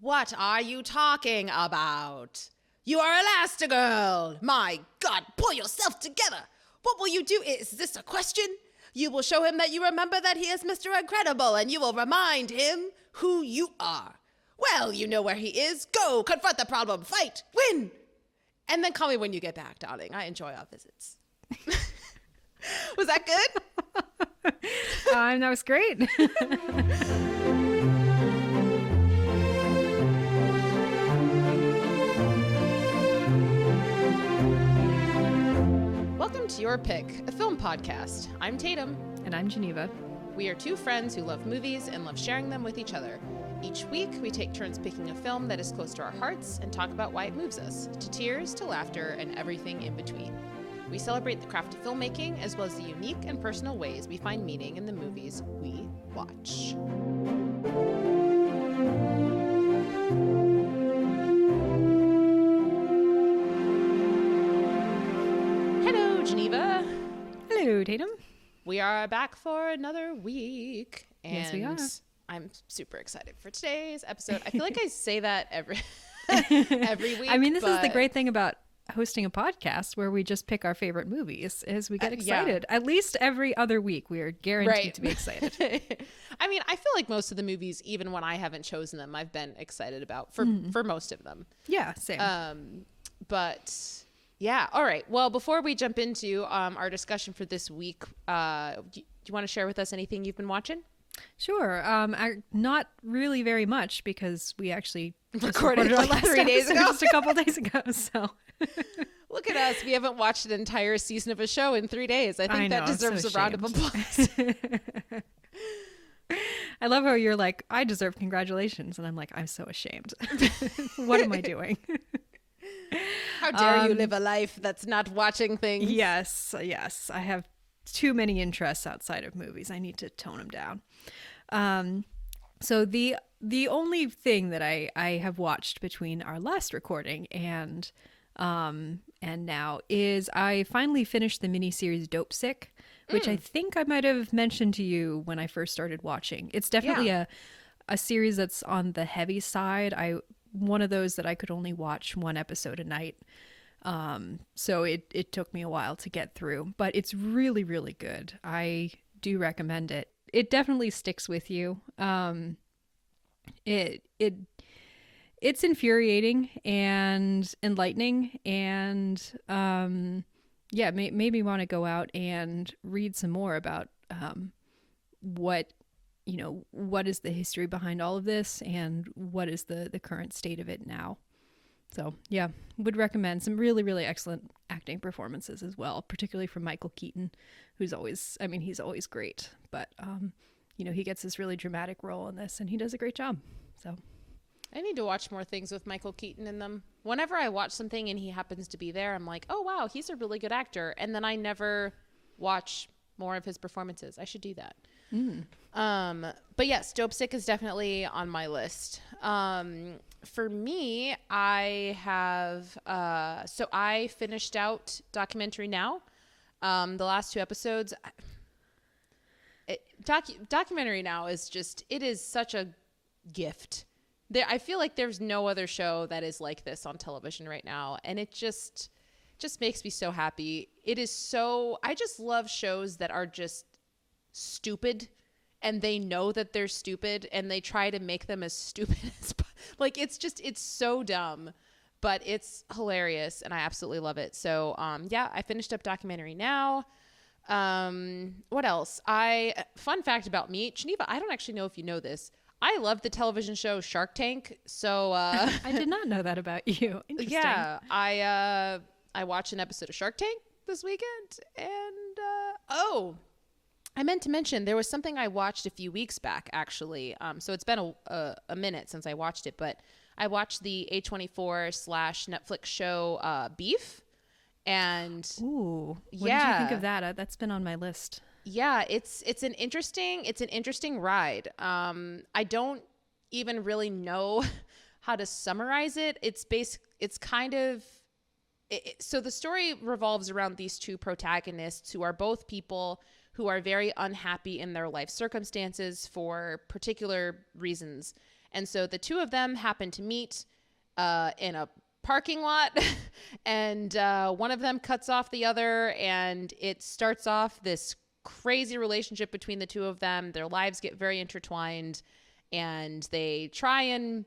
What are you talking about? You are Elastigirl! My God, pull yourself together! What will you do? Is this a question? You will show him that you remember that he is Mr. Incredible, and you will remind him who you are. Well, you know where he is. Go, confront the problem, fight, win! And then call me when you get back, darling. I enjoy our visits. Was that good? That was great. Welcome to Your Pick, a film podcast. I'm Tatum. And I'm Geneva. We are two friends who love movies and love sharing them with each other. Each week, we take turns picking a film that is close to our hearts and talk about why it moves us, to tears, to laughter, and everything in between. We celebrate the craft of filmmaking as well as the unique and personal ways we find meaning in the movies we watch. Hello, Geneva. Hello, Tatum. We are back for another week. And Yes, we are. I'm super excited for today's episode. I feel like I say that every week. I mean, this is the great thing about hosting a podcast where we just pick our favorite movies is we get excited. At least every other week we are guaranteed to be excited. I mean, I feel like most of the movies, even when I haven't chosen them, I've been excited about for most of them. Yeah, same. But yeah. All right. Well, before we jump into our discussion for this week, do you want to share with us anything you've been watching? Sure. Not really very much because we actually recorded our last 3 days ago. Just a couple days ago. So look at us. We haven't watched an entire season of a show in 3 days. I think that deserves a round of applause. I love how you're like, I deserve congratulations. And I'm like, I'm so ashamed. What am I doing? How dare you live a life that's not watching things? Yes. I have too many interests outside of movies. I need to tone them down. So the only thing that I have watched between our last recording and now is I finally finished the miniseries Dope Sick, which I think I might have mentioned to you when I first started watching. It's definitely a series that's on the heavy side. One of those that I could only watch one episode a night. So it took me a while to get through, but it's really, really good. I do recommend it. It definitely sticks with you. It's infuriating and enlightening and, made me want to go out and read some more about, what is the history behind all of this and what is the current state of it now. So yeah, would recommend some really, really excellent acting performances as well, particularly from Michael Keaton, who's always great, but he gets this really dramatic role in this and he does a great job. So I need to watch more things with Michael Keaton in them. Whenever I watch something and he happens to be there, I'm like, oh wow, he's a really good actor. And then I never watch more of his performances. I should do that. But yes, Dope Sick is definitely on my list. For me, I have, so I finished out Documentary Now. The last 2 episodes, Documentary Now is it is such a gift. I feel like there's no other show that is like this on television right now. And it just makes me so happy. I just love shows that are just stupid and they know that they're stupid and they try to make them as stupid as like it's so dumb, but it's hilarious and I absolutely love it. So I finished up Documentary Now. What else? Fun fact about me, Geneva, I don't actually know if you know this, I love the television show Shark Tank. So I did not know that about you. Interesting. Yeah, I watched an episode of Shark Tank this weekend and I meant to mention there was something I watched a few weeks back, actually. So it's been a minute since I watched it, but I watched the A24/Netflix show Beef. And ooh, what did you think of that? That's been on my list. Yeah, it's an interesting ride. I don't even really know how to summarize it. So the story revolves around these two protagonists who are both people who are very unhappy in their life circumstances for particular reasons. And so the two of them happen to meet in a parking lot, and one of them cuts off the other, and it starts off this crazy relationship between the two of them. Their lives get very intertwined, and they try and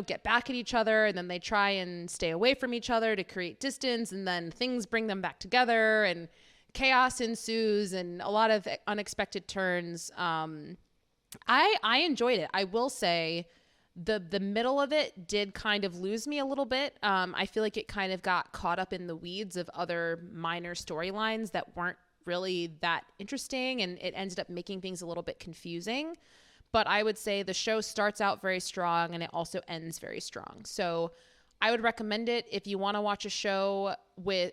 get back at each other, and then they try and stay away from each other to create distance, and then things bring them back together, and chaos ensues, and a lot of unexpected turns. I enjoyed it. I will say the middle of it did kind of lose me a little bit. I feel like it kind of got caught up in the weeds of other minor storylines that weren't really that interesting, and it ended up making things a little bit confusing. But I would say the show starts out very strong and it also ends very strong. So I would recommend it if you want to watch a show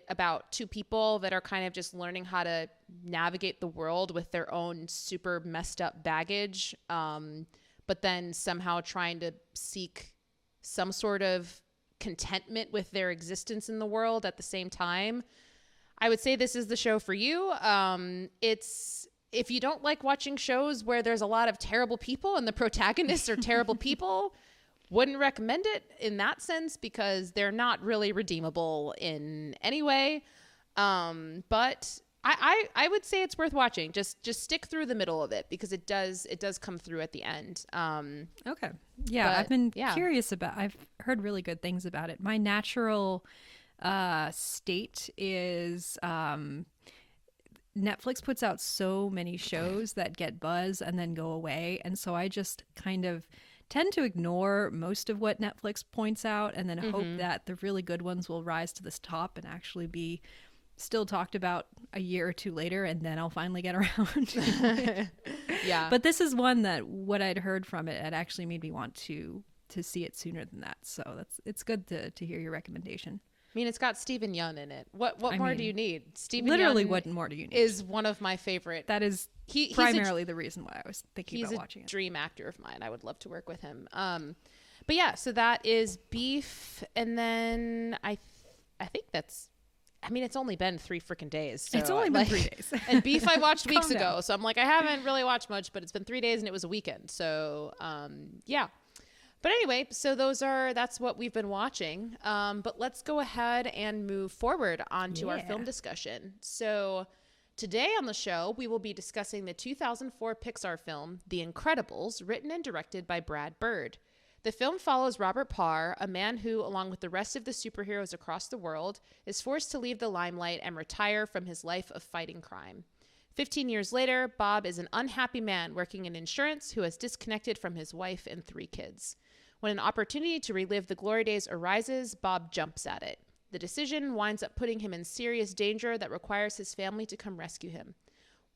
about two people that are kind of just learning how to navigate the world with their own super messed up baggage, but then somehow trying to seek some sort of contentment with their existence in the world at the same time. I would say this is the show for you. If you don't like watching shows where there's a lot of terrible people and the protagonists are terrible people, wouldn't recommend it in that sense because they're not really redeemable in any way. But I would say it's worth watching. Just stick through the middle of it because it does come through at the end. Okay. Yeah, I've been curious about. I've heard really good things about it. My natural state is Netflix puts out so many shows that get buzz and then go away, and so I just kind of tend to ignore most of what Netflix points out and then hope that the really good ones will rise to this top and actually be still talked about a year or two later, and then I'll finally get around. Yeah. But this is one that what I'd heard from it actually made me want to see it sooner than that. So it's good to hear your recommendation. I mean, it's got Stephen Yeun in it. What more do you need? Stephen literally, Yeun what more do you need? Is one of my favorite. That is primarily the reason why I was thinking about watching it. He's a dream actor of mine. I would love to work with him. But yeah, so that is Beef, and then I think that's. I mean, it's only been 3 freaking days. So it's only been 3 days. And Beef I watched weeks ago, so I'm like, I haven't really watched much, but it's been 3 days and it was a weekend. So yeah. But anyway, so that's what we've been watching. But let's go ahead and move forward onto our film discussion. So today on the show, we will be discussing the 2004 Pixar film, The Incredibles, written and directed by Brad Bird. The film follows Robert Parr, a man who, along with the rest of the superheroes across the world, is forced to leave the limelight and retire from his life of fighting crime. 15 years later, Bob is an unhappy man working in insurance who has disconnected from his wife and 3 kids. When an opportunity to relive the glory days arises, Bob jumps at it. The decision winds up putting him in serious danger that requires his family to come rescue him.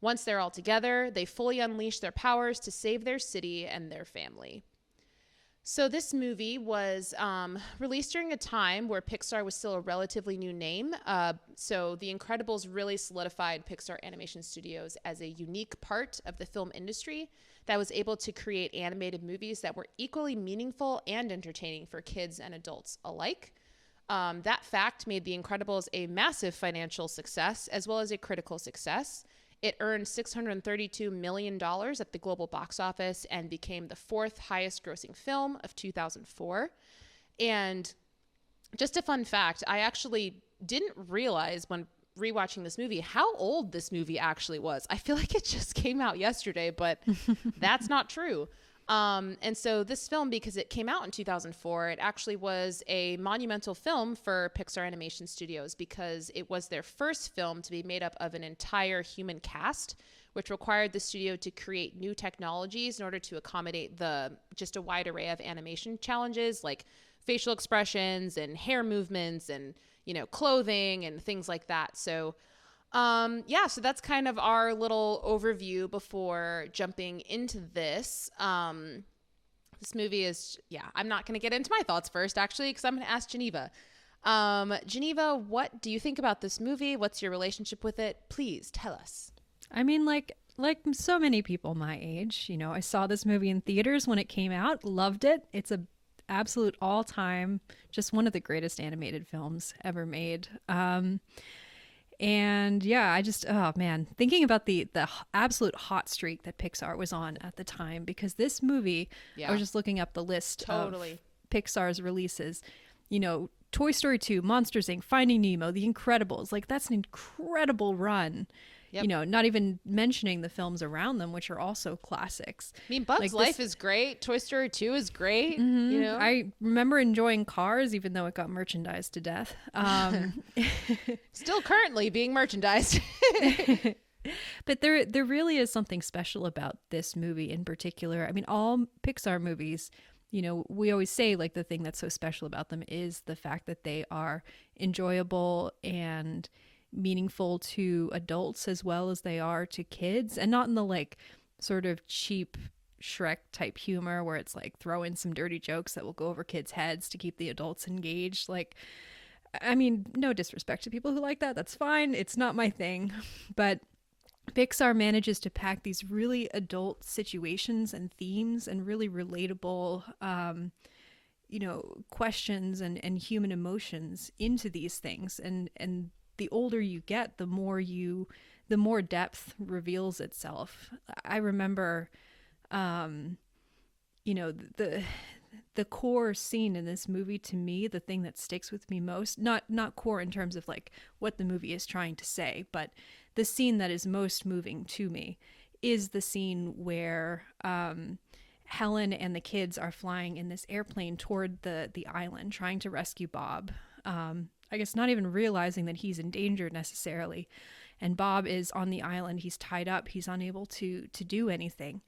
Once they're all together, they fully unleash their powers to save their city and their family. So this movie was released during a time where Pixar was still a relatively new name. So The Incredibles really solidified Pixar Animation Studios as a unique part of the film industry that was able to create animated movies that were equally meaningful and entertaining for kids and adults alike. That fact made The Incredibles a massive financial success as well as a critical success. It earned $632 million at the global box office and became the 4th highest grossing film of 2004. And just a fun fact, I actually didn't realize when rewatching this movie how old this movie actually was. I feel like it just came out yesterday, but that's not true. And so this film, because it came out in 2004, it actually was a monumental film for Pixar Animation Studios because it was their first film to be made up of an entire human cast, which required the studio to create new technologies in order to accommodate just a wide array of animation challenges like facial expressions and hair movements and, clothing and things like that. So so that's kind of our little overview before jumping into this. This movie is, I'm not going to get into my thoughts first, actually, because I'm going to ask Geneva. Geneva, what do you think about this movie? What's your relationship with it? Please tell us. I mean, like so many people my age, I saw this movie in theaters when it came out, loved it. It's a absolute all-time, just one of the greatest animated films ever made. And yeah, I just, oh man, thinking about the absolute hot streak that Pixar was on at the time, because this movie, I was just looking up the list Totally. of Pixar's releases, you know, Toy Story 2, Monsters Inc., Finding Nemo, The Incredibles, like that's an incredible run. Yep. You know, not even mentioning the films around them, which are also classics. I mean, Bug's Like Life is great. Toy Story 2 is great. Mhm. You know, I remember enjoying Cars, even though it got merchandised to death. still currently being merchandised. But there really is something special about this movie in particular. I mean, all Pixar movies, you know, we always say like the thing that's so special about them is the fact that they are enjoyable and meaningful to adults as well as they are to kids, and not in the like sort of cheap Shrek type humor where it's like throw in some dirty jokes that will go over kids' heads to keep the adults engaged. Like, I mean, no disrespect to people who like that. That's fine. It's not my thing. But Pixar manages to pack these really adult situations and themes and really relatable, you know, questions and human emotions into these things. And the older you get, the more depth reveals itself. I remember, you know, the core scene in this movie, to me, the thing that sticks with me most, not core in terms of like what the movie is trying to say, but the scene that is most moving to me is the scene where Helen and the kids are flying in this airplane toward the island, trying to rescue Bob. I guess not even realizing that he's in danger necessarily. And Bob is on the island. He's tied up. He's unable to do anything.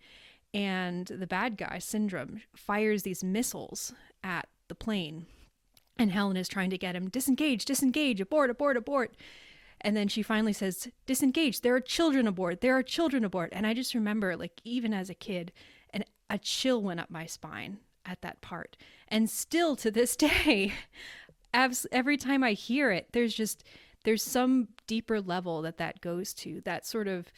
And the bad guy, Syndrome, fires these missiles at the plane. And Helen is trying to get him, disengage, disengage, abort, abort, abort. And then she finally says, disengage, there are children aboard, there are children aboard. And I just remember, like, even as a kid, a chill went up my spine at that part. And still to this day, every time I hear it, there's some deeper level that goes to, that sort of,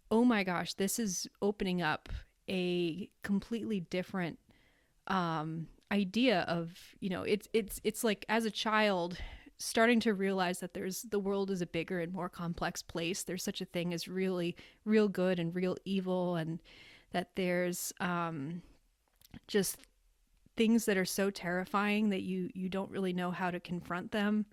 oh my gosh, this is opening up a completely different idea of, you know, it's like as a child starting to realize that the world is a bigger and more complex place. There's such a thing as really real good and real evil, and that there's just things that are so terrifying that you don't really know how to confront them.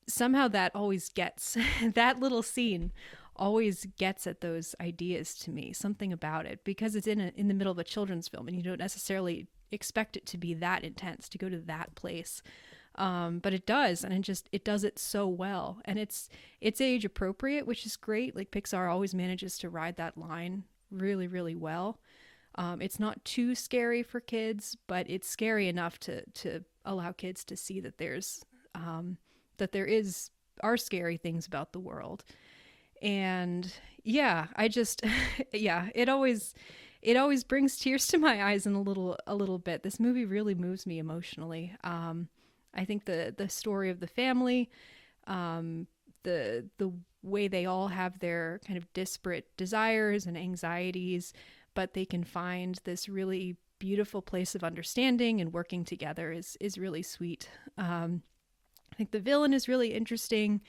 Somehow that always gets that little scene always gets at those ideas to me, something about it, because it's in the middle of a children's film and you don't necessarily expect it to be that intense, to go to that place. But it does, and it does it so well, and it's age appropriate, which is great. Like Pixar always manages to ride that line really, really well. It's not too scary for kids, but it's scary enough to allow kids to see that there are scary things about the world. And yeah, I just yeah, it always brings tears to my eyes in a little bit. This movie really moves me emotionally. I think the story of the family, the way they all have their kind of disparate desires and anxieties, but they can find this really beautiful place of understanding and working together is really sweet. I think the villain is really interesting.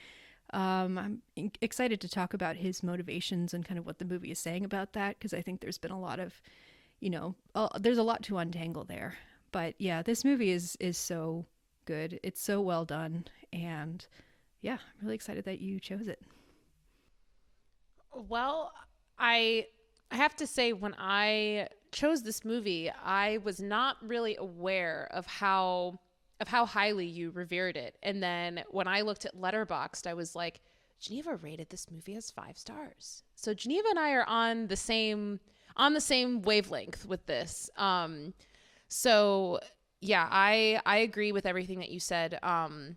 I'm excited to talk about his motivations and kind of what the movie is saying about that, because I think there's been a lot of, you know, there's a lot to untangle there. But yeah, this movie is so good. It's so well done, and yeah, I'm really excited that you chose it. Well, I have to say, when I chose this movie, I was not really aware of how highly you revered it. And then when I looked at Letterboxd, I was like, Geneva rated this movie as 5 stars. So Geneva and I are on the same wavelength with this. So yeah, I agree with everything that you said. I'm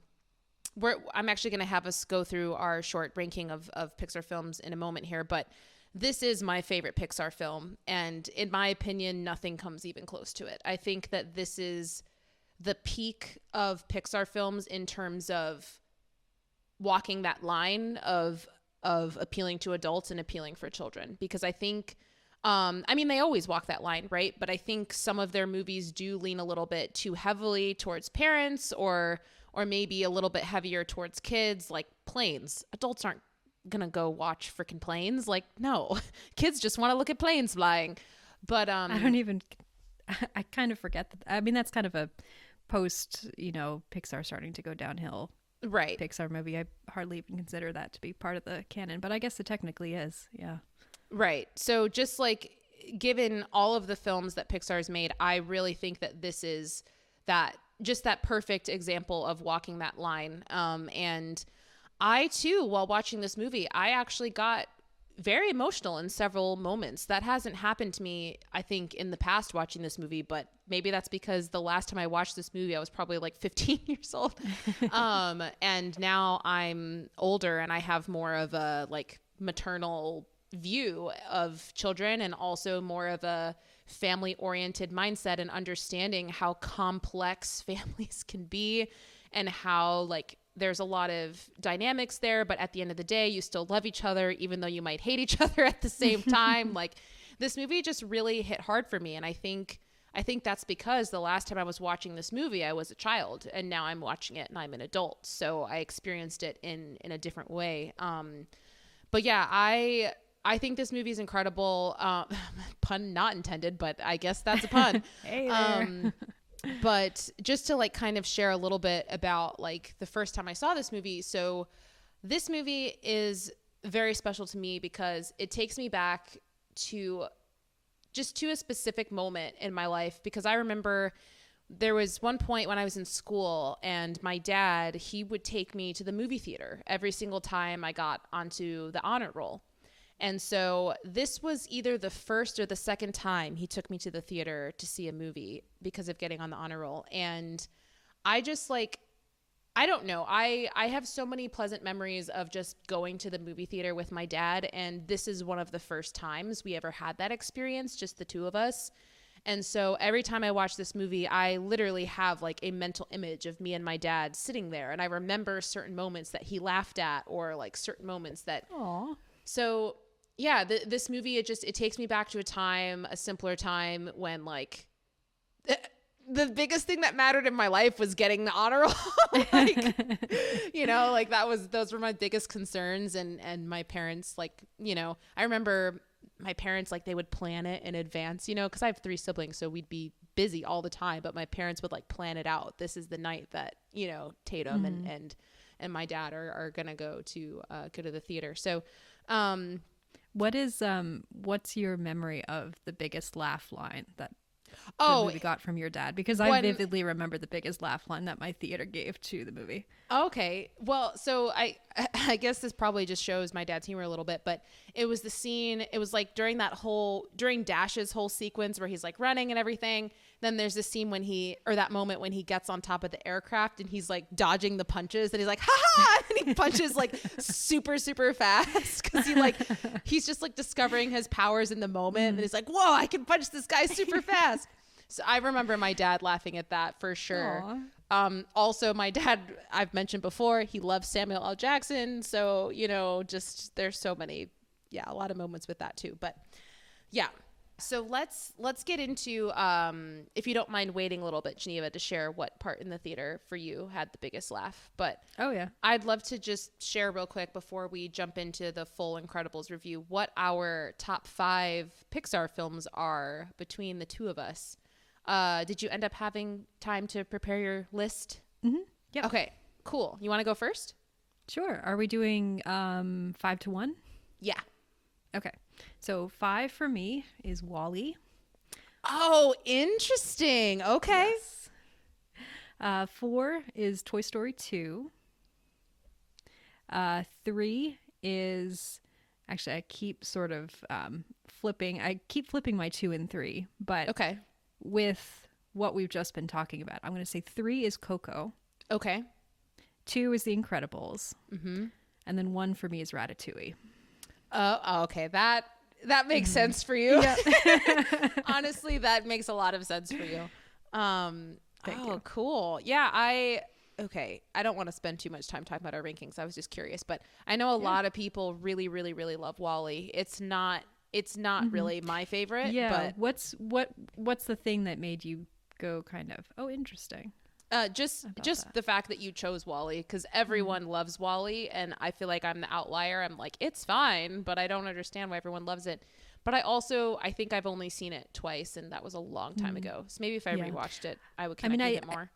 actually going to have us go through our short ranking of Pixar films in a moment here, but this is my favorite Pixar film. And in my opinion, nothing comes even close to it. I think that this is the peak of Pixar films in terms of walking that line of appealing to adults and appealing for children, because I think, I mean, they always walk that line, right? But I think some of their movies do lean a little bit too heavily towards parents, or maybe a little bit heavier towards kids, like planes. Adults aren't gonna go watch freaking planes. Like, no, kids just want to look at planes flying. But I kind of forget that. I mean, that's kind of a post, Pixar starting to go downhill. Right. Pixar movie. I hardly even consider that to be part of the canon, but I guess it technically is. Yeah. Right. So just like given all of the films that Pixar's made, I really think that this is that perfect example of walking that line. And I too, while watching this movie, I actually got very emotional in several moments. That hasn't happened to me, I think, in the past watching this movie, but maybe that's because the last time I watched this movie, I was probably like 15 years old. And now I'm older and I have more of a like maternal view of children and also more of a family oriented mindset and understanding how complex families can be and how like there's a lot of dynamics there, but at the end of the day, you still love each other, even though you might hate each other at the same time. Like this movie just really hit hard for me. And I think that's because the last time I was watching this movie, I was a child and now I'm watching it and I'm an adult. So I experienced it in a different way. But yeah, I think this movie is incredible. Pun not intended, but I guess that's a pun. Hey there. But just to like kind of share a little bit about like the first time I saw this movie. So this movie is very special to me because it takes me back to a specific moment in my life, because I remember there was one point when I was in school and my dad, he would take me to the movie theater every single time I got onto the honor roll. And so this was either the first or the second time he took me to the theater to see a movie because of getting on the honor roll. And I just like, I don't know. I have so many pleasant memories of just going to the movie theater with my dad. And this is one of the first times we ever had that experience, just the two of us. And so every time I watch this movie, I literally have like a mental image of me and my dad sitting there. And I remember certain moments that he laughed at or like certain moments that... Aww. So yeah, this movie, it takes me back to a simpler time when like the biggest thing that mattered in my life was getting the honor roll. Like, like those were my biggest concerns. And my parents, like, I remember my parents, like they would plan it in advance, cause I have 3 siblings. So we'd be busy all the time, but my parents would like plan it out. This is the night that, Tatum and my dad are going to go to the theater. So, what's your memory of the biggest laugh line that the movie got from your dad? Because I vividly remember the biggest laugh line that my theater gave to the movie. Okay. Well, so I guess this probably just shows my dad's humor a little bit, but it was the scene, it was like during Dash's whole sequence where he's like running and everything. Then there's this scene that moment when he gets on top of the aircraft and he's like dodging the punches and he's like, ha ha! And he punches like super, super fast. Cause he's just like discovering his powers in the moment. And he's like, whoa, I can punch this guy super fast. So I remember my dad laughing at that for sure. Also my dad, I've mentioned before, he loves Samuel L. Jackson. So, just there's so many, a lot of moments with that too. But yeah. So let's get into, if you don't mind waiting a little bit, Geneva, to share what part in the theater for you had the biggest laugh. But oh yeah, I'd love to just share real quick before we jump into the full Incredibles review, what our top 5 Pixar films are between the two of us. Did you end up having time to prepare your list? Mm-hmm. Yeah. Okay, cool. You want to go first? Sure. Are we doing 5 to 1? Yeah. Okay. So 5 for me is WALL-E. Oh, interesting. Okay. Yes. 4 is Toy Story 2. 3 is... Actually, I keep sort of flipping. I keep flipping my 2 and 3. But okay, with what we've just been talking about, I'm going to say 3 is Coco. Okay. 2 is The Incredibles. Mm-hmm. And then 1 for me is Ratatouille. Oh, okay. That makes sense for you. Yeah. Honestly, that makes a lot of sense for you. Thank you. Cool. Yeah, I don't want to spend too much time talking about our rankings. I was just curious, but I know a lot of people really, really, really love WALL-E. It's not really my favorite. Yeah. But What's the thing that made you go kind of, oh, interesting? Just that. the fact that you chose Wall-E, because everyone loves Wall-E, and I feel like I'm the outlier. I'm like, it's fine, but I don't understand why everyone loves it. But I think I've only seen it twice, and that was a long time ago. So maybe if I rewatched it, I would connect with it more.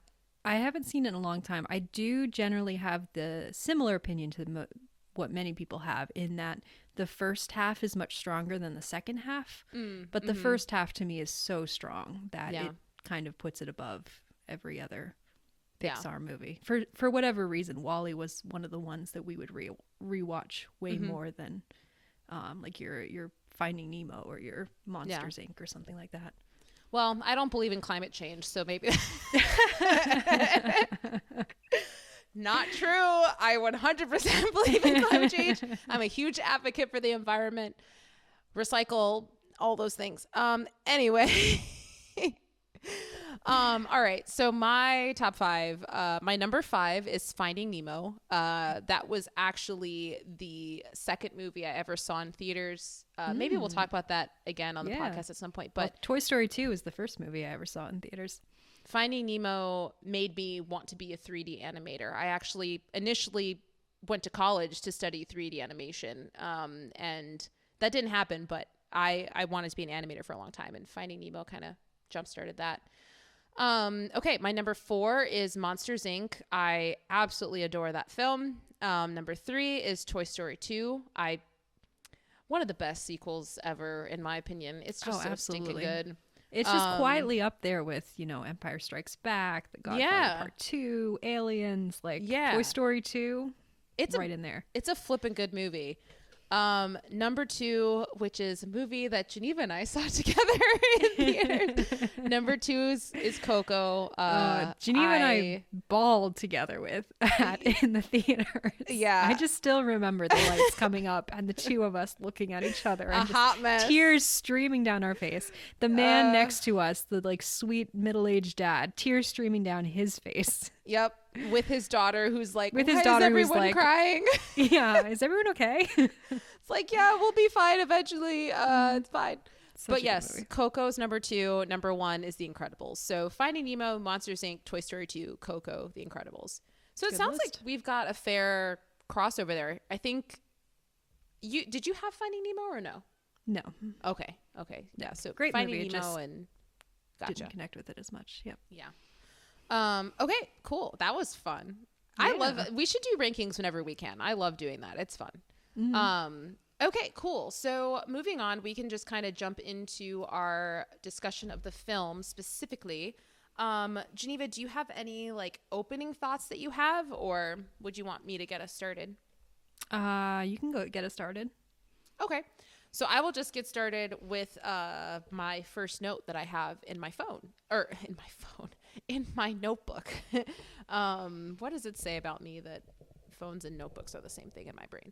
I haven't seen it in a long time. I do generally have the similar opinion to what many people have, in that the first half is much stronger than the second half. But the first half to me is so strong that it kind of puts it above every other Pixar movie. For whatever reason, Wall-E was one of the ones that we would rewatch way more than like your Finding Nemo or your Monsters Inc. or something like that. Well, I don't believe in climate change, so maybe not true. I 100% believe in climate change. I'm a huge advocate for the environment, recycle, all those things. Anyway. All right. So my top 5, my number 5 is Finding Nemo. That was actually the second movie I ever saw in theaters. Maybe we'll talk about that again on the podcast at some point. But Toy Story 2 is the first movie I ever saw in theaters. Finding Nemo made me want to be a 3D animator. I actually initially went to college to study 3D animation. And that didn't happen, but I wanted to be an animator for a long time, and Finding Nemo kind of jump-started that. Okay, my number 4 is Monsters Inc. I absolutely adore that film. Number 3 is Toy Story 2. One of the best sequels ever, in my opinion. It's just so stinking good. It's just quietly up there with, Empire Strikes Back, The Godfather Part 2, Aliens, Toy Story 2. It's right in there. It's a flippin' good movie. Number 2, which is a movie that Geneva and I saw together in theaters. Number 2 is Coco. Geneva and I bawled together with that in the theaters. Yeah. I just still remember the lights coming up and the two of us looking at each other and hot mess. Tears streaming down our face. The man next to us, the sweet middle-aged dad, tears streaming down his face. Yep. With his daughter, who's like, with his daughter, who's like, crying? Yeah. Is everyone okay? It's like, yeah, we'll be fine eventually. It's fine. But yes, movie. Coco's number 2. Number 1 is The Incredibles. So Finding Nemo, Monsters Inc., Toy Story 2, Coco, The Incredibles. So it sounds like we've got a fair crossover there. I think did you have Finding Nemo or no? No. Okay. Yeah. So great Finding movie, Nemo and gotcha. Didn't connect with it as much. Yep. Yeah. Okay, cool. That was fun. Yeah. We should do rankings whenever we can. I love doing that. It's fun. Mm-hmm. Okay, cool. So moving on, we can just kind of jump into our discussion of the film specifically. Geneva, do you have any opening thoughts that you have, or would you want me to get us started? You can go get us started. Okay. So I will just get started with my first note that I have in my notebook. What does it say about me that phones and notebooks are the same thing in my brain?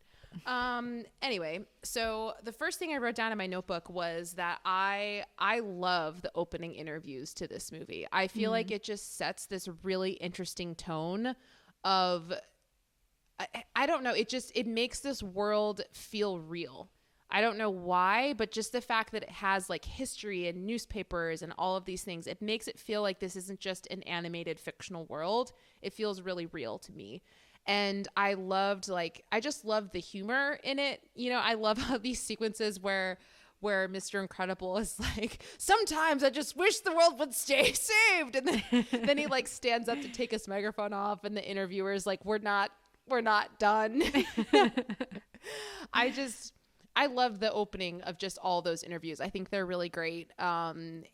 Anyway, so the first thing I wrote down in my notebook was that I love the opening interviews to this movie. I feel like it just sets this really interesting tone of, I don't know, it makes this world feel real. I don't know why, but just the fact that it has history and newspapers and all of these things, it makes it feel like this isn't just an animated fictional world. It feels really real to me. And I just loved the humor in it. I love how these sequences where Mr. Incredible is like, sometimes I just wish the world would stay saved. And then he stands up to take his microphone off, and the interviewer is like, we're not done. I love the opening of just all those interviews. I think they're really great. And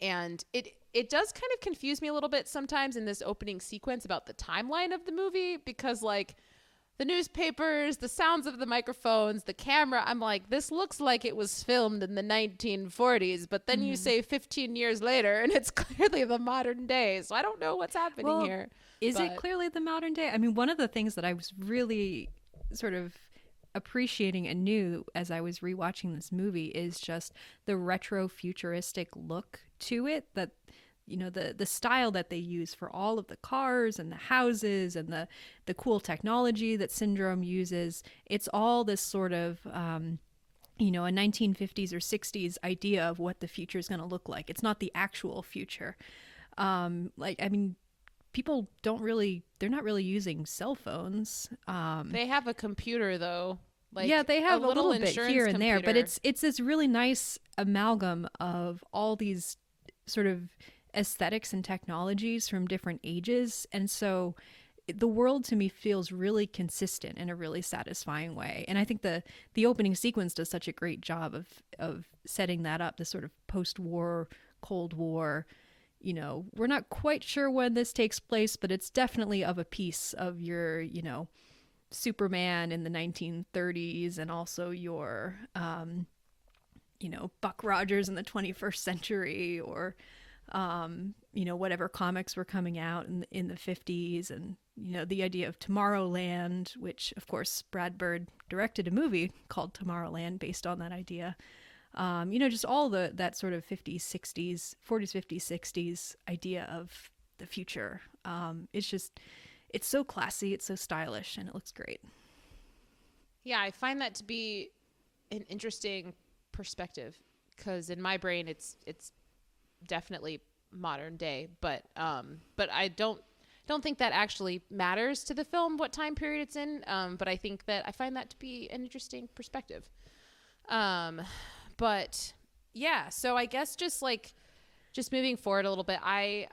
it does kind of confuse me a little bit sometimes in this opening sequence about the timeline of the movie, because the newspapers, the sounds of the microphones, the camera, I'm like, this looks like it was filmed in the 1940s, but then you say 15 years later and it's clearly the modern day. So I don't know what's happening here. Is it clearly the modern day? I mean, one of the things that I was really sort of appreciating anew as I was rewatching this movie is just the retro futuristic look to it, that the style that they use for all of the cars and the houses and the cool technology that Syndrome uses. It's all this sort of a 1950s or 60s idea of what the future is going to look like. It's not the actual future. people they're not really using cell phones. They have a computer though. Like, yeah, they have a little bit insurance here and there, but computer. it's this really nice amalgam of all these sort of aesthetics and technologies from different ages. And so the world to me feels really consistent in a really satisfying way. And I think the opening sequence does such a great job of setting that up, the sort of post-war, Cold War. You know, we're not quite sure when this takes place, but it's definitely of a piece of your, you know, Superman in the 1930s, and also your you know, Buck Rogers in the 21st century, or you know, whatever comics were coming out in the 50s. And you know, the idea of Tomorrowland, which of course Brad Bird directed a movie called Tomorrowland based on that idea. You know, just all that sort of 50s, 60s, 40s, 50s, 60s idea of the future. It's so classy, it's so stylish, and it looks great. Yeah, I find that to be an interesting perspective, because in my brain it's definitely modern day, but I don't think that actually matters to the film what time period it's in. But I think that I find that to be an interesting perspective. But yeah, so I guess just moving forward a little bit, I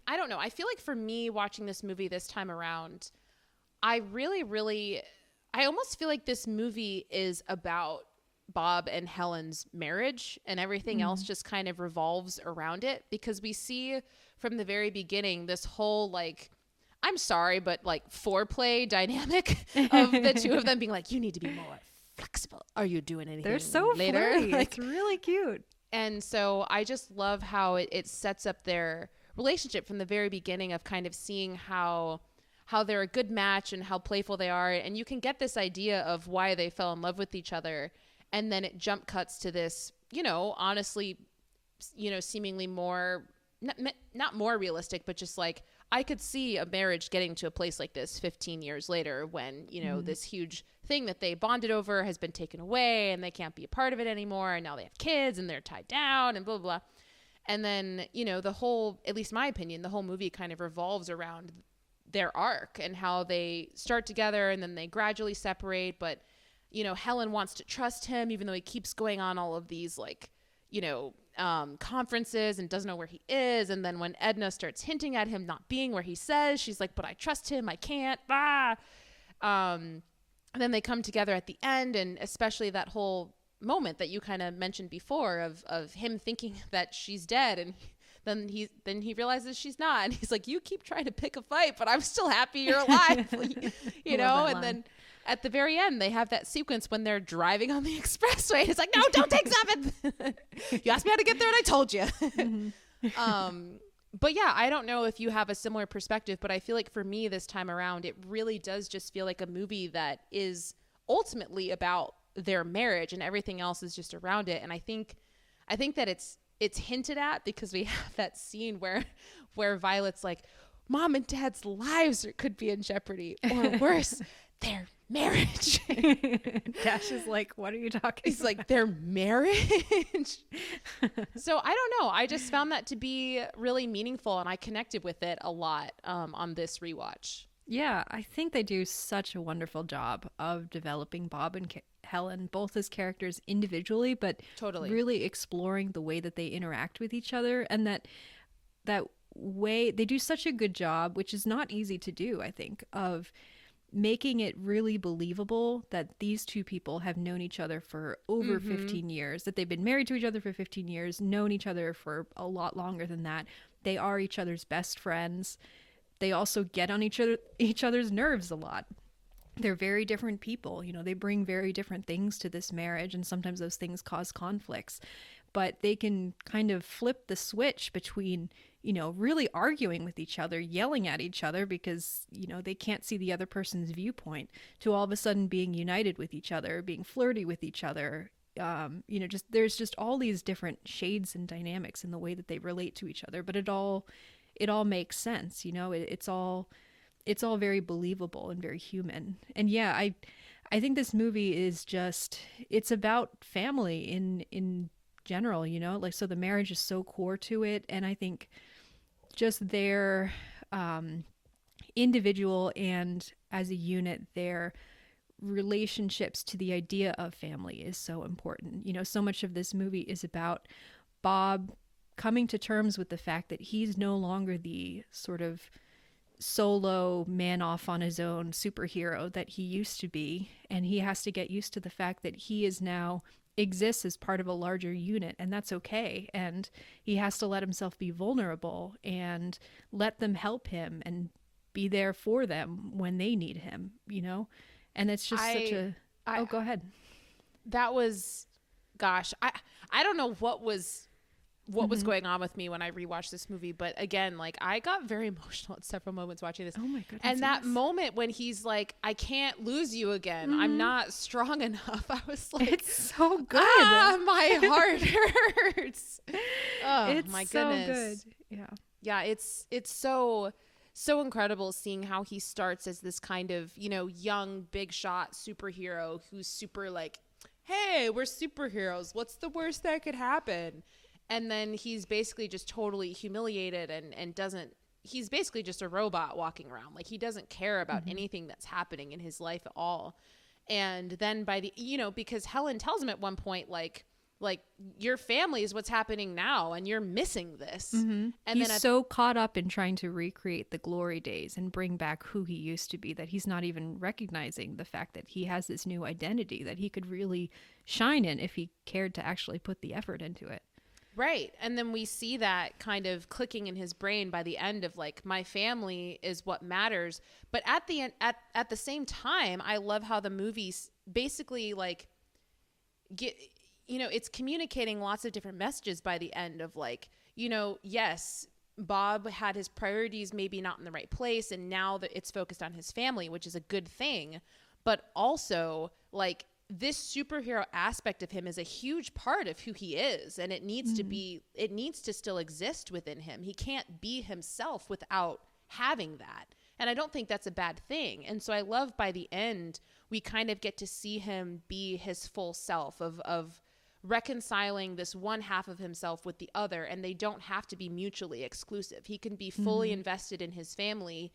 don't know. I feel like for me watching this movie this time around, I almost feel like this movie is about Bob and Helen's marriage, and everything else just kind of revolves around it, because we see from the very beginning this whole, like, I'm sorry, but like foreplay dynamic of the two of them being like, you need to be more flexible. Are you doing anything They're so later? flirty. Like, It's really cute. and so I just love how it sets up their relationship from the very beginning, of kind of seeing how they're a good match and how playful they are. And you can get this idea of why they fell in love with each other. And then it jump cuts to this, you know, honestly, you know, seemingly more, not more realistic, but just like, I could see a marriage getting to a place like this 15 years later, when, you know, this huge thing that they bonded over has been taken away and they can't be a part of it anymore. And now they have kids and they're tied down and blah, blah, blah. And then, you know, the whole, at least my opinion, the whole movie kind of revolves around their arc and how they start together and then they gradually separate. But, you know, Helen wants to trust him, even though he keeps going on all of these, like, you know, conferences and doesn't know where he is. And then when Edna starts hinting at him not being where he says, she's like, but I trust him. I can't. And then they come together at the end. And especially that whole moment that you kind of mentioned before of him thinking that she's dead, and then he realizes she's not, and he's like, you keep trying to pick a fight, but I'm still happy you're alive. You know. And then at the very end they have that sequence when they're driving on the expressway. It's like, no, don't take 7th. You asked me how to get there and I told you. But yeah, I don't know if you have a similar perspective, but I feel like for me this time around, it really does just feel like a movie that is ultimately about their marriage, and everything else is just around it. And I think that it's hinted at, because we have that scene where Violet's like, Mom and Dad's lives could be in jeopardy, or worse, their marriage. Dash is like, what are you talking He's about? like, their marriage? So I don't know. I just found that to be really meaningful, and I connected with it a lot on this rewatch. Yeah, I think they do such a wonderful job of developing Bob and Helen, both as characters individually, but Totally. really exploring the way that they interact with each other. And that way, they do such a good job, which is not easy to do, I think, of making it really believable that these two people have known each other for over 15 years, that they've been married to each other for 15 years, known each other for a lot longer than that. They are each other's best friends. They also get on each other's nerves a lot. They're very different people. You know, they bring very different things to this marriage, and sometimes those things cause conflicts. But they can kind of flip the switch between, you know, really arguing with each other, yelling at each other because, you know, they can't see the other person's viewpoint, to all of a sudden being united with each other, being flirty with each other. You know, just there's just all these different shades and dynamics in the way that they relate to each other. But it all makes sense. You know, it's all very believable and very human. And yeah, I think this movie is just, it's about family in general, you know, like, so the marriage is so core to it. And I think just their individual and as a unit, their relationships to the idea of family is so important. You know, so much of this movie is about Bob coming to terms with the fact that he's no longer the sort of solo man off on his own superhero that he used to be, and he has to get used to the fact that he is now exists as part of a larger unit, and that's okay, and he has to let himself be vulnerable and let them help him and be there for them when they need him, you know. And it's just go ahead. That was, gosh, I don't know what was going on with me when I rewatched this movie, but again, like, I got very emotional at several moments watching this. Oh my goodness. And that moment when he's like, I can't lose you again. I'm not strong enough. I was like, it's so good. My heart hurts. Oh, it's my goodness. So good. Yeah. Yeah. It's so incredible seeing how he starts as this kind of, you know, young, big shot superhero who's super like, hey, we're superheroes. What's the worst that could happen? And then he's basically just totally humiliated and he's basically just a robot walking around. Like, he doesn't care about anything that's happening in his life at all. And then because Helen tells him at one point, like your family is what's happening now and you're missing this. And he's then so caught up in trying to recreate the glory days and bring back who he used to be that he's not even recognizing the fact that he has this new identity that he could really shine in if he cared to actually put the effort into it. Right. And then we see that kind of clicking in his brain by the end of like, my family is what matters. But at the end, at the same time, I love how the movie's basically like it's communicating lots of different messages by the end of like, yes, Bob had his priorities maybe not in the right place. And now that it's focused on his family, which is a good thing. But also like, this superhero aspect of him is a huge part of who he is, and it needs to still exist within him. He can't be himself without having that. And I don't think that's a bad thing. And so I love by the end, we kind of get to see him be his full self of reconciling this one half of himself with the other. And they don't have to be mutually exclusive. He can be fully invested in his family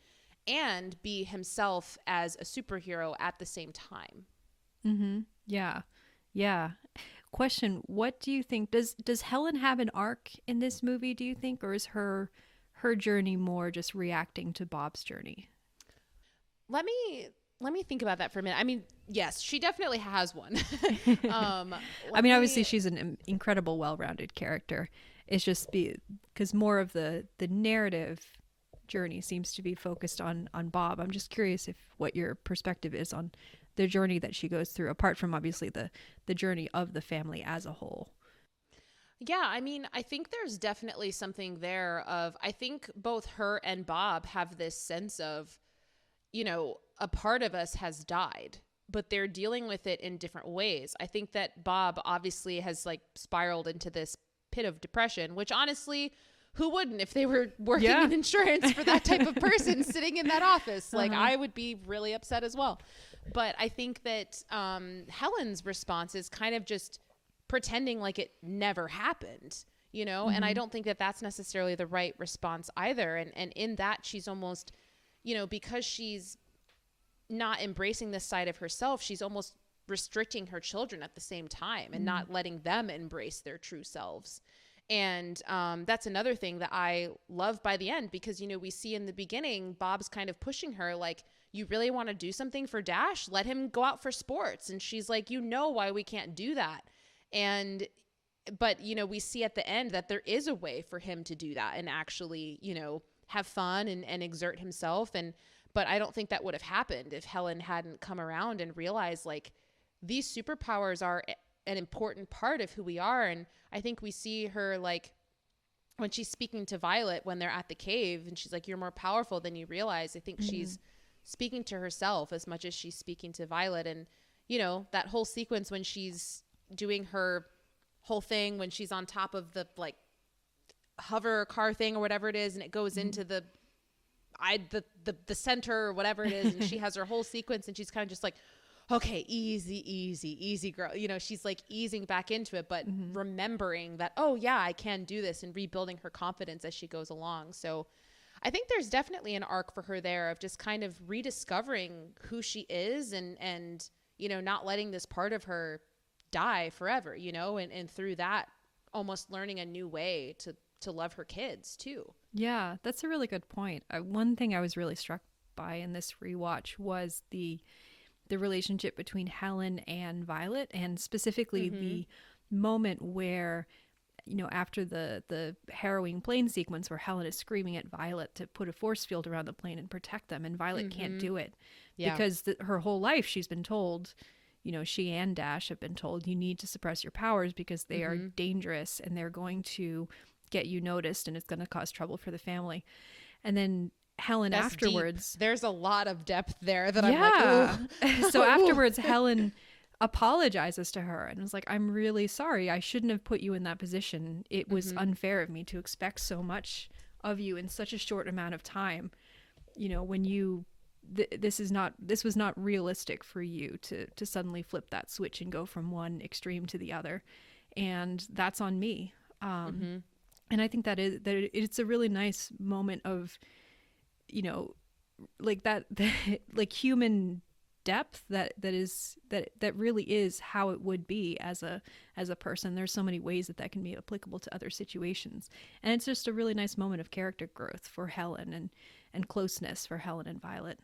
and be himself as a superhero at the same time. Yeah. Question, what do you think? Does Helen have an arc in this movie, do you think? Or is her journey more just reacting to Bob's journey? Let me think about that for a minute. I mean, yes, she definitely has one. Obviously she's an incredible, well-rounded character. It's just because more of the narrative journey seems to be focused on Bob. I'm just curious what your perspective is on the journey that she goes through, apart from obviously the journey of the family as a whole. Yeah, I mean, I think there's definitely something there of, I think both her and Bob have this sense of, a part of us has died, but they're dealing with it in different ways. I think that Bob obviously has like spiraled into this pit of depression, which honestly, who wouldn't if they were working in insurance for that type of person sitting in that office? Like, I would be really upset as well. But I think that Helen's response is kind of just pretending like it never happened, and I don't think that that's necessarily the right response either. And in that, she's almost, because she's not embracing this side of herself, she's almost restricting her children at the same time and not letting them embrace their true selves. And that's another thing that I love by the end, because, we see in the beginning, Bob's kind of pushing her like, you really want to do something for Dash? Let him go out for sports. And she's like, why we can't do that. But, we see at the end that there is a way for him to do that and actually, have fun and exert himself. But I don't think that would have happened if Helen hadn't come around and realized like these superpowers are an important part of who we are. And I think we see her like when she's speaking to Violet when they're at the cave and she's like, you're more powerful than you realize. I think she's speaking to herself as much as she's speaking to Violet. And, that whole sequence when she's doing her whole thing, when she's on top of the like hover car thing or whatever it is, and it goes into the center or whatever it is. And she has her whole sequence and she's kind of just like, okay, easy girl. She's like easing back into it, but remembering that, oh yeah, I can do this, and rebuilding her confidence as she goes along. So I think there's definitely an arc for her there of just kind of rediscovering who she is and you know, not letting this part of her die forever, you know, and through that almost learning a new way to love her kids too. Yeah, that's a really good point. One thing I was really struck by in this rewatch was the relationship between Helen and Violet, and specifically the moment where, you know, after the harrowing plane sequence where Helen is screaming at Violet to put a force field around the plane and protect them, and Violet can't do it because her whole life she's been told, you know, she and Dash have been told, you need to suppress your powers because they are dangerous and they're going to get you noticed and it's going to cause trouble for the family. And then Helen That's afterwards, deep. There's a lot of depth there that I'm like, so afterwards Helen apologizes to her and was like, I'm really sorry, I shouldn't have put you in that position. It was unfair of me to expect so much of you in such a short amount of time. You know, when you this was not realistic for you to suddenly flip that switch and go from one extreme to the other, and that's on me. And I think that it's a really nice moment of, you know, like that like human depth that really is how it would be as a person. There's so many ways that can be applicable to other situations, and it's just a really nice moment of character growth for Helen and closeness for Helen and Violet.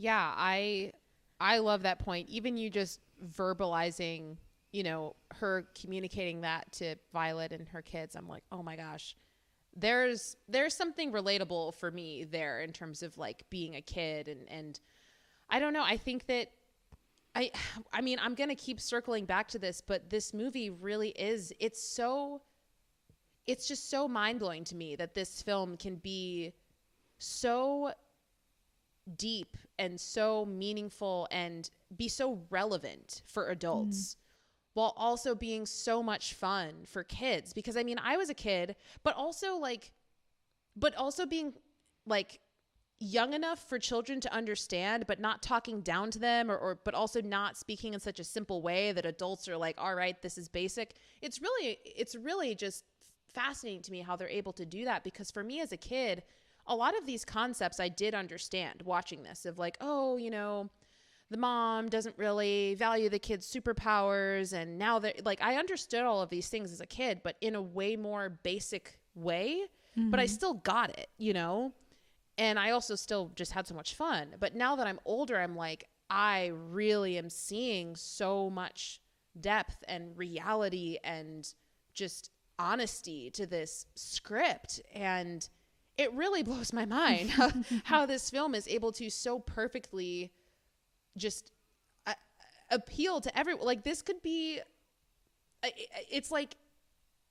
Yeah, I love that point. Even you just verbalizing, you know, her communicating that to Violet and her kids, I'm like, oh my gosh, there's something relatable for me there in terms of like being a kid and I don't know. I think that I mean, I'm going to keep circling back to this, but this movie really is, it's just so mind-blowing to me that this film can be so deep and so meaningful and be so relevant for adults while also being so much fun for kids. Because I mean, I was a kid, but also being like young enough for children to understand, but not talking down to them but also not speaking in such a simple way that adults are like, all right, this is basic. It's really just fascinating to me how they're able to do that, because for me as a kid, a lot of these concepts I did understand watching this, of like, oh, you know, the mom doesn't really value the kid's superpowers, and now they're like, I understood all of these things as a kid, but in a way more basic way, but I still got it, you know? And I also still just had so much fun. But now that I'm older, I'm like, I really am seeing so much depth and reality and just honesty to this script. And it really blows my mind how this film is able to so perfectly just appeal to everyone. Like, this could be, it's like,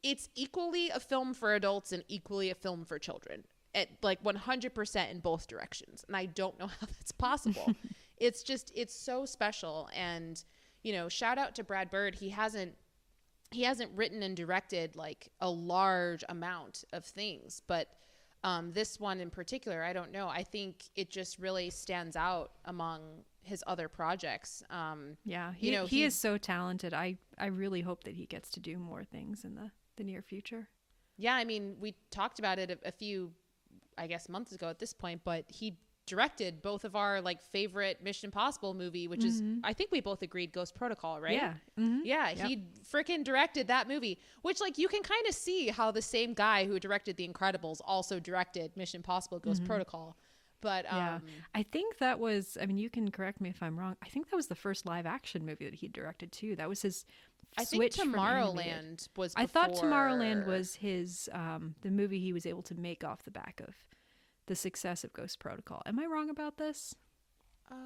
it's equally a film for adults and equally a film for children. At like 100% in both directions. And I don't know how that's possible. It's so special. And, you know, shout out to Brad Bird. He hasn't written and directed like a large amount of things, but this one in particular, I don't know. I think it just really stands out among his other projects. Yeah, he is so talented. I really hope that he gets to do more things in the near future. Yeah, I mean, we talked about it a few, I guess, months ago at this point, but he directed both of our like favorite Mission Impossible movie, which is, I think we both agreed, Ghost Protocol, right? Yeah. Yeah, yep. He freaking directed that movie, which like you can kind of see how the same guy who directed The Incredibles also directed Mission Impossible Ghost Protocol. But yeah, I think that was, I mean, you can correct me if I'm wrong, I think that was the first live action movie that he directed too. That was his switch. I think Tomorrowland was before. I thought Tomorrowland was his the movie he was able to make off the back of the success of Ghost Protocol. Am I wrong about this? Let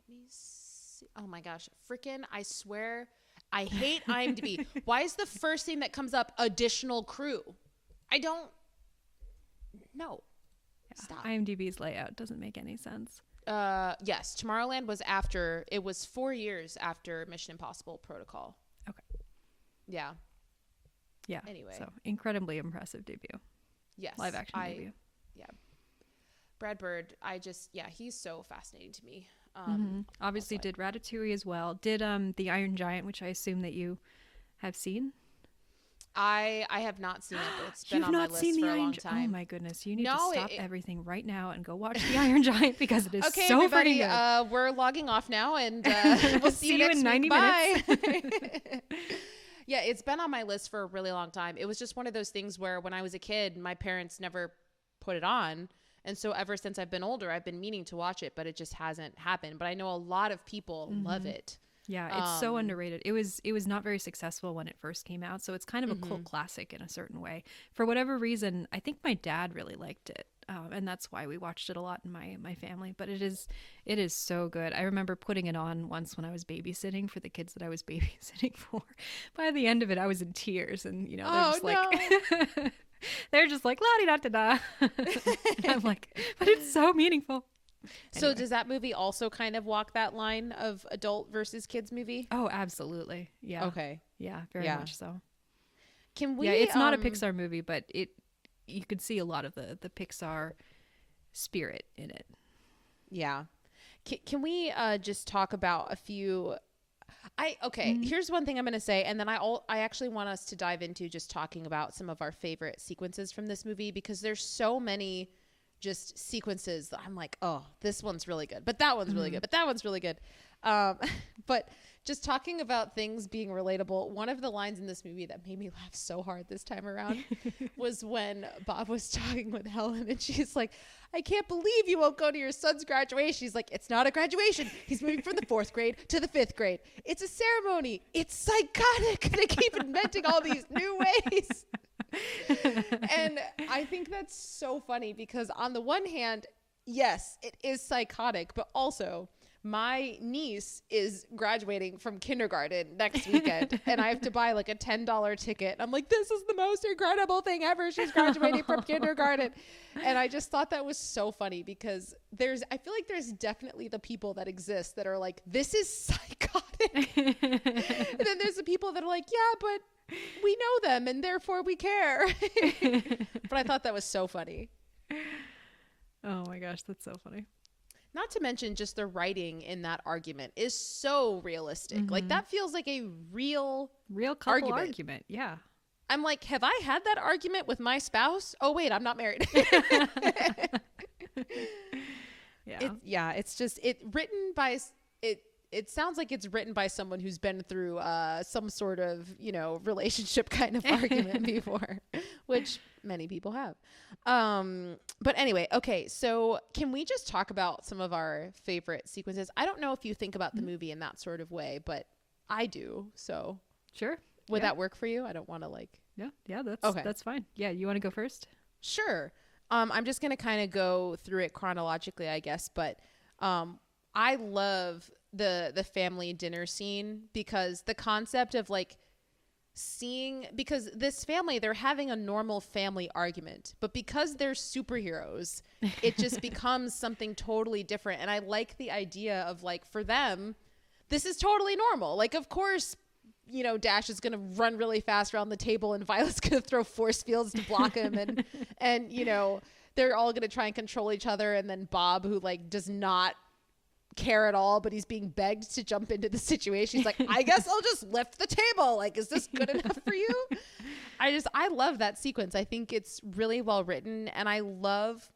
me see. Oh my gosh, freaking! I swear, I hate IMDb. Why is the first thing that comes up additional crew? I don't know. Yeah, stop. IMDb's layout doesn't make any sense. Yes, Tomorrowland was after. It was 4 years after Mission Impossible Protocol. Okay. Yeah. Yeah. Anyway, so incredibly impressive debut. Yes. Live action debut. Yeah. Brad Bird, he's so fascinating to me. Obviously did Ratatouille as well. Did The Iron Giant, which I assume that you have seen. I have not seen it, but it's been You've on my not list seen for the a long Iron time. Oh my goodness. You need to No, stop everything right now and go watch The Iron Giant because it is Okay, so everybody, freaking good. we're logging off now, and we'll see you next in 90 week. Bye. minutes. Yeah, it's been on my list for a really long time. It was just one of those things where when I was a kid, my parents never put it on. And so ever since I've been older, I've been meaning to watch it, but it just hasn't happened. But I know a lot of people love it. Yeah, it's so underrated. It was not very successful when it first came out, so it's kind of a cult classic in a certain way. For whatever reason, I think my dad really liked it, and that's why we watched it a lot in my family. But it is so good. I remember putting it on once when I was babysitting for the kids that I was babysitting for. By the end of it, I was in tears, and they're just like they're just like la di da da da. I'm like, but it's so meaningful. So Anyway. does that movie also kind of walk that line of adult versus kids movie? Oh, absolutely. Yeah. Okay. Yeah, very much so. Can we? Yeah, it's not a Pixar movie, but you could see a lot of the Pixar spirit in it. Yeah. Can we just talk about a few? Here's one thing I'm going to say, and then I actually want us to dive into just talking about some of our favorite sequences from this movie, because there's so many just sequences that I'm like, oh, this one's really good, but that one's really good, but that one's really good. But just talking about things being relatable, one of the lines in this movie that made me laugh so hard this time around was when Bob was talking with Helen, and she's like, I can't believe you won't go to your son's graduation. She's like, it's not a graduation. He's moving from the 4th grade to the 5th grade. It's a ceremony. It's psychotic. They keep inventing all these new ways. And I think that's so funny because on the one hand, yes, it is psychotic, but also my niece is graduating from kindergarten next weekend and I have to buy like a $10 ticket. I'm like, this is the most incredible thing ever. She's graduating from kindergarten. And I just thought that was so funny because I feel like there's definitely the people that exist that are like, this is psychotic. And then there's the people that are like, yeah, but we know them and therefore we care. But I thought that was so funny. Oh my gosh, that's so funny. Not to mention just the writing in that argument is so realistic. Like that feels like a real couple argument. Yeah. I'm like, have I had that argument with my spouse? Oh wait, I'm not married. It's just it sounds like it's written by someone who's been through some sort of, relationship kind of argument before, which many people have. But anyway, okay, so can we just talk about some of our favorite sequences? I don't know if you think about the movie in that sort of way, but I do. So sure. Would that work for you? I don't want to Yeah, that's fine. Yeah, you want to go first? Sure. I'm just going to kind of go through it chronologically, I guess, but I love the family dinner scene because the concept of like because this family, they're having a normal family argument, but because they're superheroes, it just becomes something totally different. And I like the idea of like, for them, this is totally normal. Like, of course, Dash is going to run really fast around the table and Violet's going to throw force fields to block him. And they're all going to try and control each other. And then Bob, who like does not care at all, but he's being begged to jump into the situation. He's like, I guess I'll just lift the table. Like, is this good enough for you? I love that sequence. I think it's really well written. And I love,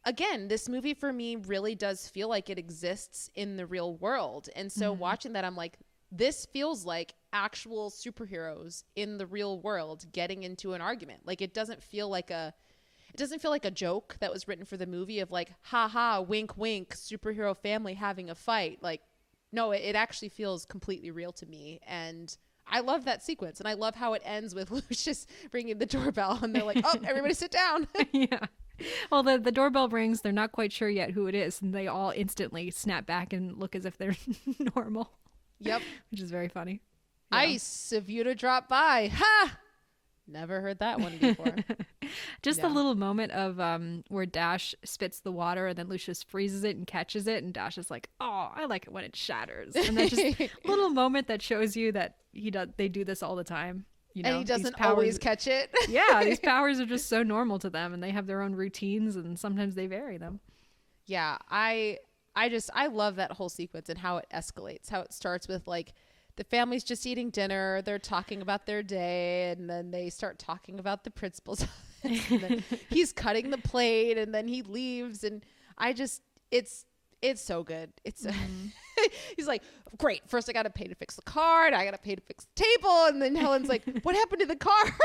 again, this movie for me really does feel like it exists in the real world. And so watching that, I'm like, this feels like actual superheroes in the real world getting into an argument. Like, it doesn't feel like a joke that was written for the movie of like, ha ha, wink, wink, superhero family having a fight. Like, no, it actually feels completely real to me. And I love that sequence. And I love how it ends with Lucius ringing the doorbell and they're like, oh, everybody sit down. Yeah. Well, the doorbell rings. They're not quite sure yet who it is. And they all instantly snap back and look as if they're normal. Yep. Which is very funny. Yeah. Ice of you to drop by. Ha! Never heard that one before. Just a little moment of where Dash spits the water and then Lucius freezes it and catches it, and Dash is like, "Oh, I like it when it shatters." And that's just a little moment that shows you that they do this all the time. And he doesn't always catch it. Yeah, these powers are just so normal to them, and they have their own routines, and sometimes they vary them. Yeah, I love that whole sequence and how it escalates. How it starts with like the family's just eating dinner. They're talking about their day, and then they start talking about the principal's office, and then he's cutting the plate, and then he leaves, and it's so good. It's he's like, great. First, I got to pay to fix the car, and I got to pay to fix the table, and then Helen's like, what happened to the car?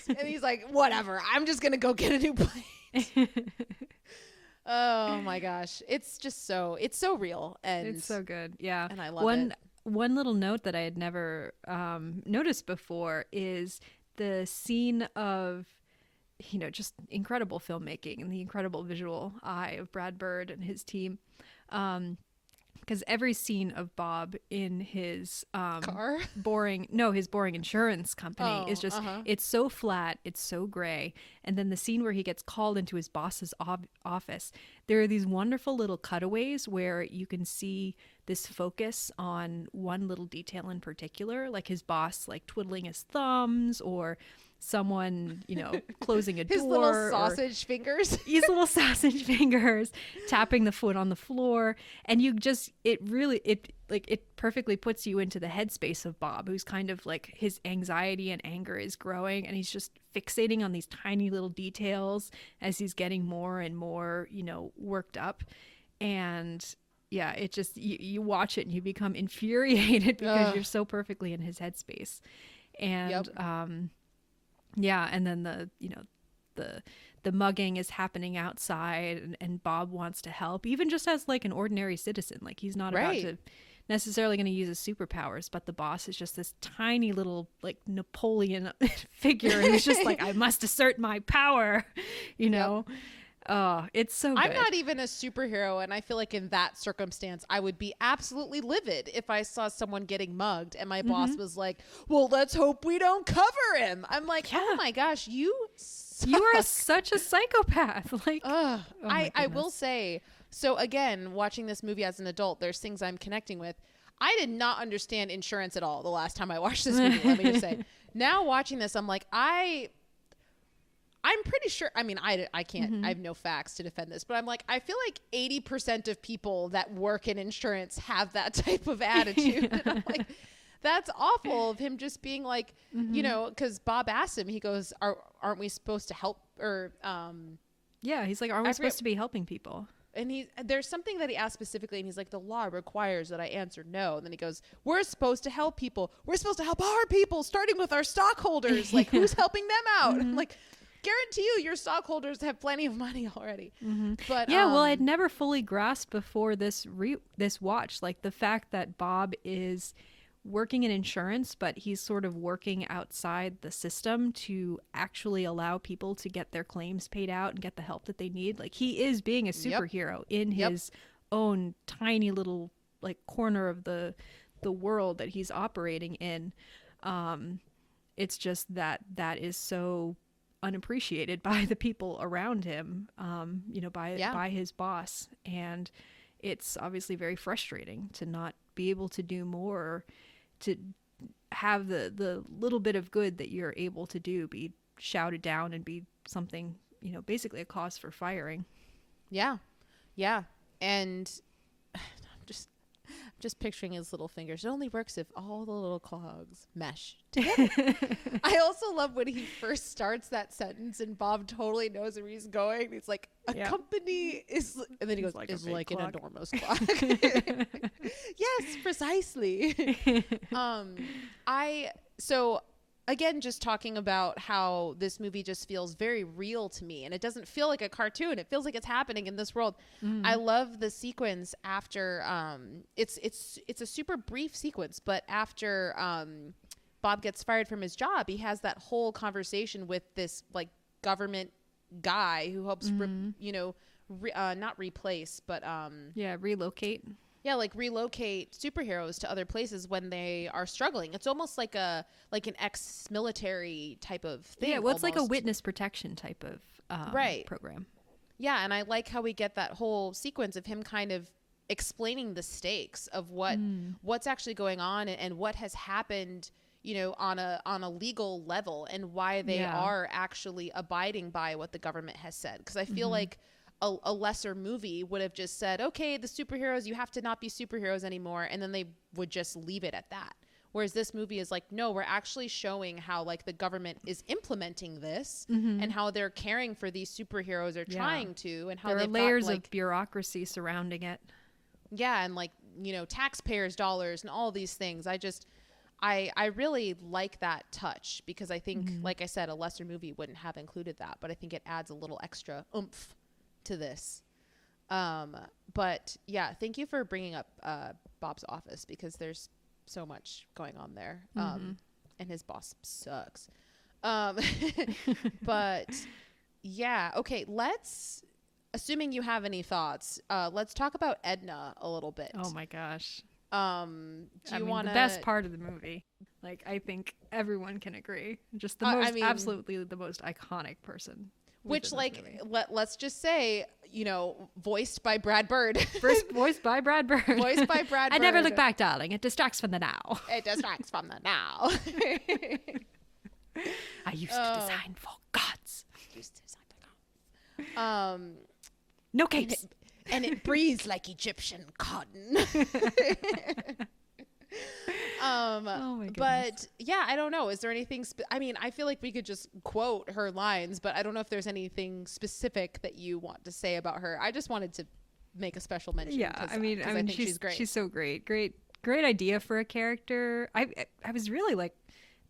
And he's like, whatever. I'm just gonna go get a new plate. Oh my gosh, it's so real, and it's so good. Yeah, and I love it. One little note that I had never noticed before is the scene of, just incredible filmmaking and the incredible visual eye of Brad Bird and his team. Because every scene of Bob in his car, his boring insurance company is just, it's so flat, it's so gray. And then the scene where he gets called into his boss's office, there are these wonderful little cutaways where you can see this focus on one little detail in particular, like his boss like twiddling his thumbs, or someone, closing a door. His little sausage fingers. His little sausage fingers, tapping the foot on the floor. And it perfectly puts you into the headspace of Bob, who's kind of like, his anxiety and anger is growing, and he's just fixating on these tiny little details as he's getting more and more, worked up. And yeah, it just, you watch it and you become infuriated because you're so perfectly in his headspace. And, yeah, and then the mugging is happening outside, and Bob wants to help, even just as like an ordinary citizen. Like, he's not about to necessarily going to use his superpowers, but the boss is just this tiny little like Napoleon figure, and he's just like, I must assert my power, Oh, it's so good. I'm not even a superhero, and I feel like in that circumstance, I would be absolutely livid if I saw someone getting mugged and my boss was like, well, let's hope we don't cover him. I'm like, oh my gosh, you are such a psychopath. Like, I will say, so again, watching this movie as an adult, there's things I'm connecting with. I did not understand insurance at all the last time I watched this movie, let me just say. Now watching this, I'm like, I'm pretty sure, I mean, I can't, I have no facts to defend this, but I'm like, I feel like 80% of people that work in insurance have that type of attitude. And I'm like, that's awful of him just being like, because Bob asked him, he goes, aren't we supposed to help? Or, yeah, he's like, aren't we supposed to be helping people? And there's something that he asked specifically, and he's like, the law requires that I answer no. And then he goes, we're supposed to help people. We're supposed to help our people, starting with our stockholders. Like, who's helping them out? I'm like, guarantee you your stockholders have plenty of money already. But yeah, well, I'd never fully grasped before this watch, like the fact that Bob is working in insurance, but he's sort of working outside the system to actually allow people to get their claims paid out and get the help that they need. Like, he is being a superhero in his own tiny little like corner of the world that he's operating in. It's just that is so unappreciated by the people around him, by his boss. And it's obviously very frustrating to not be able to do more, to have the little bit of good that you're able to do be shouted down and be something, basically a cause for firing. Yeah. And just picturing his little fingers. It only works if all the little cogs mesh together. I also love when he first starts that sentence and Bob totally knows where he's going. He's like, a company is, and then he goes, is like an enormous clock. Yes, precisely. So again, just talking about how this movie just feels very real to me, and it doesn't feel like a cartoon. It feels like it's happening in this world. I love the sequence after it's a super brief sequence, but after Bob gets fired from his job, he has that whole conversation with this like government guy who hopes not replace, but relocate. Yeah, like relocate superheroes to other places when they are struggling. It's almost like an ex-military type of thing. Yeah, well, it's like a witness protection type of program. Yeah, and I like how we get that whole sequence of him kind of explaining the stakes of what's actually going on and what has happened, on a legal level, and why they are actually abiding by what the government has said. Because I feel like a lesser movie would have just said, okay, the superheroes, you have to not be superheroes anymore. And then they would just leave it at that. Whereas this movie is like, no, we're actually showing how like the government is implementing this and how they're caring for these superheroes or trying to, and how there are they've layers got, like, of bureaucracy surrounding it. yeah, and like, you know, taxpayers' dollars and all these things. I really like that touch because I think, like I said, a lesser movie wouldn't have included that, but I think it adds a little extra oomph to this. But yeah, thank you for bringing up Bob's Office because there's so much going on there. And his boss sucks. But yeah, okay, assuming you have any thoughts, let's talk about Edna a little bit. Oh my gosh. Do you want the best part of the movie? Like, I think everyone can agree. Just the absolutely the most iconic person. Which, like, let's just say, you know, voiced by Brad Bird. Voiced by Brad Bird. Voiced by Brad Bird. I never look back, darling. It distracts from the now. It distracts from the now. I used to design for gods. No capes. And it breathes like Egyptian cotton. Oh my goodness. But yeah, I don't know. Is there anything? I mean, I feel like we could just quote her lines, but I don't know if there's anything specific that you want to say about her. I just wanted to make a special mention. Yeah, I mean, she's great. She's so great. Great idea for a character. I was really like,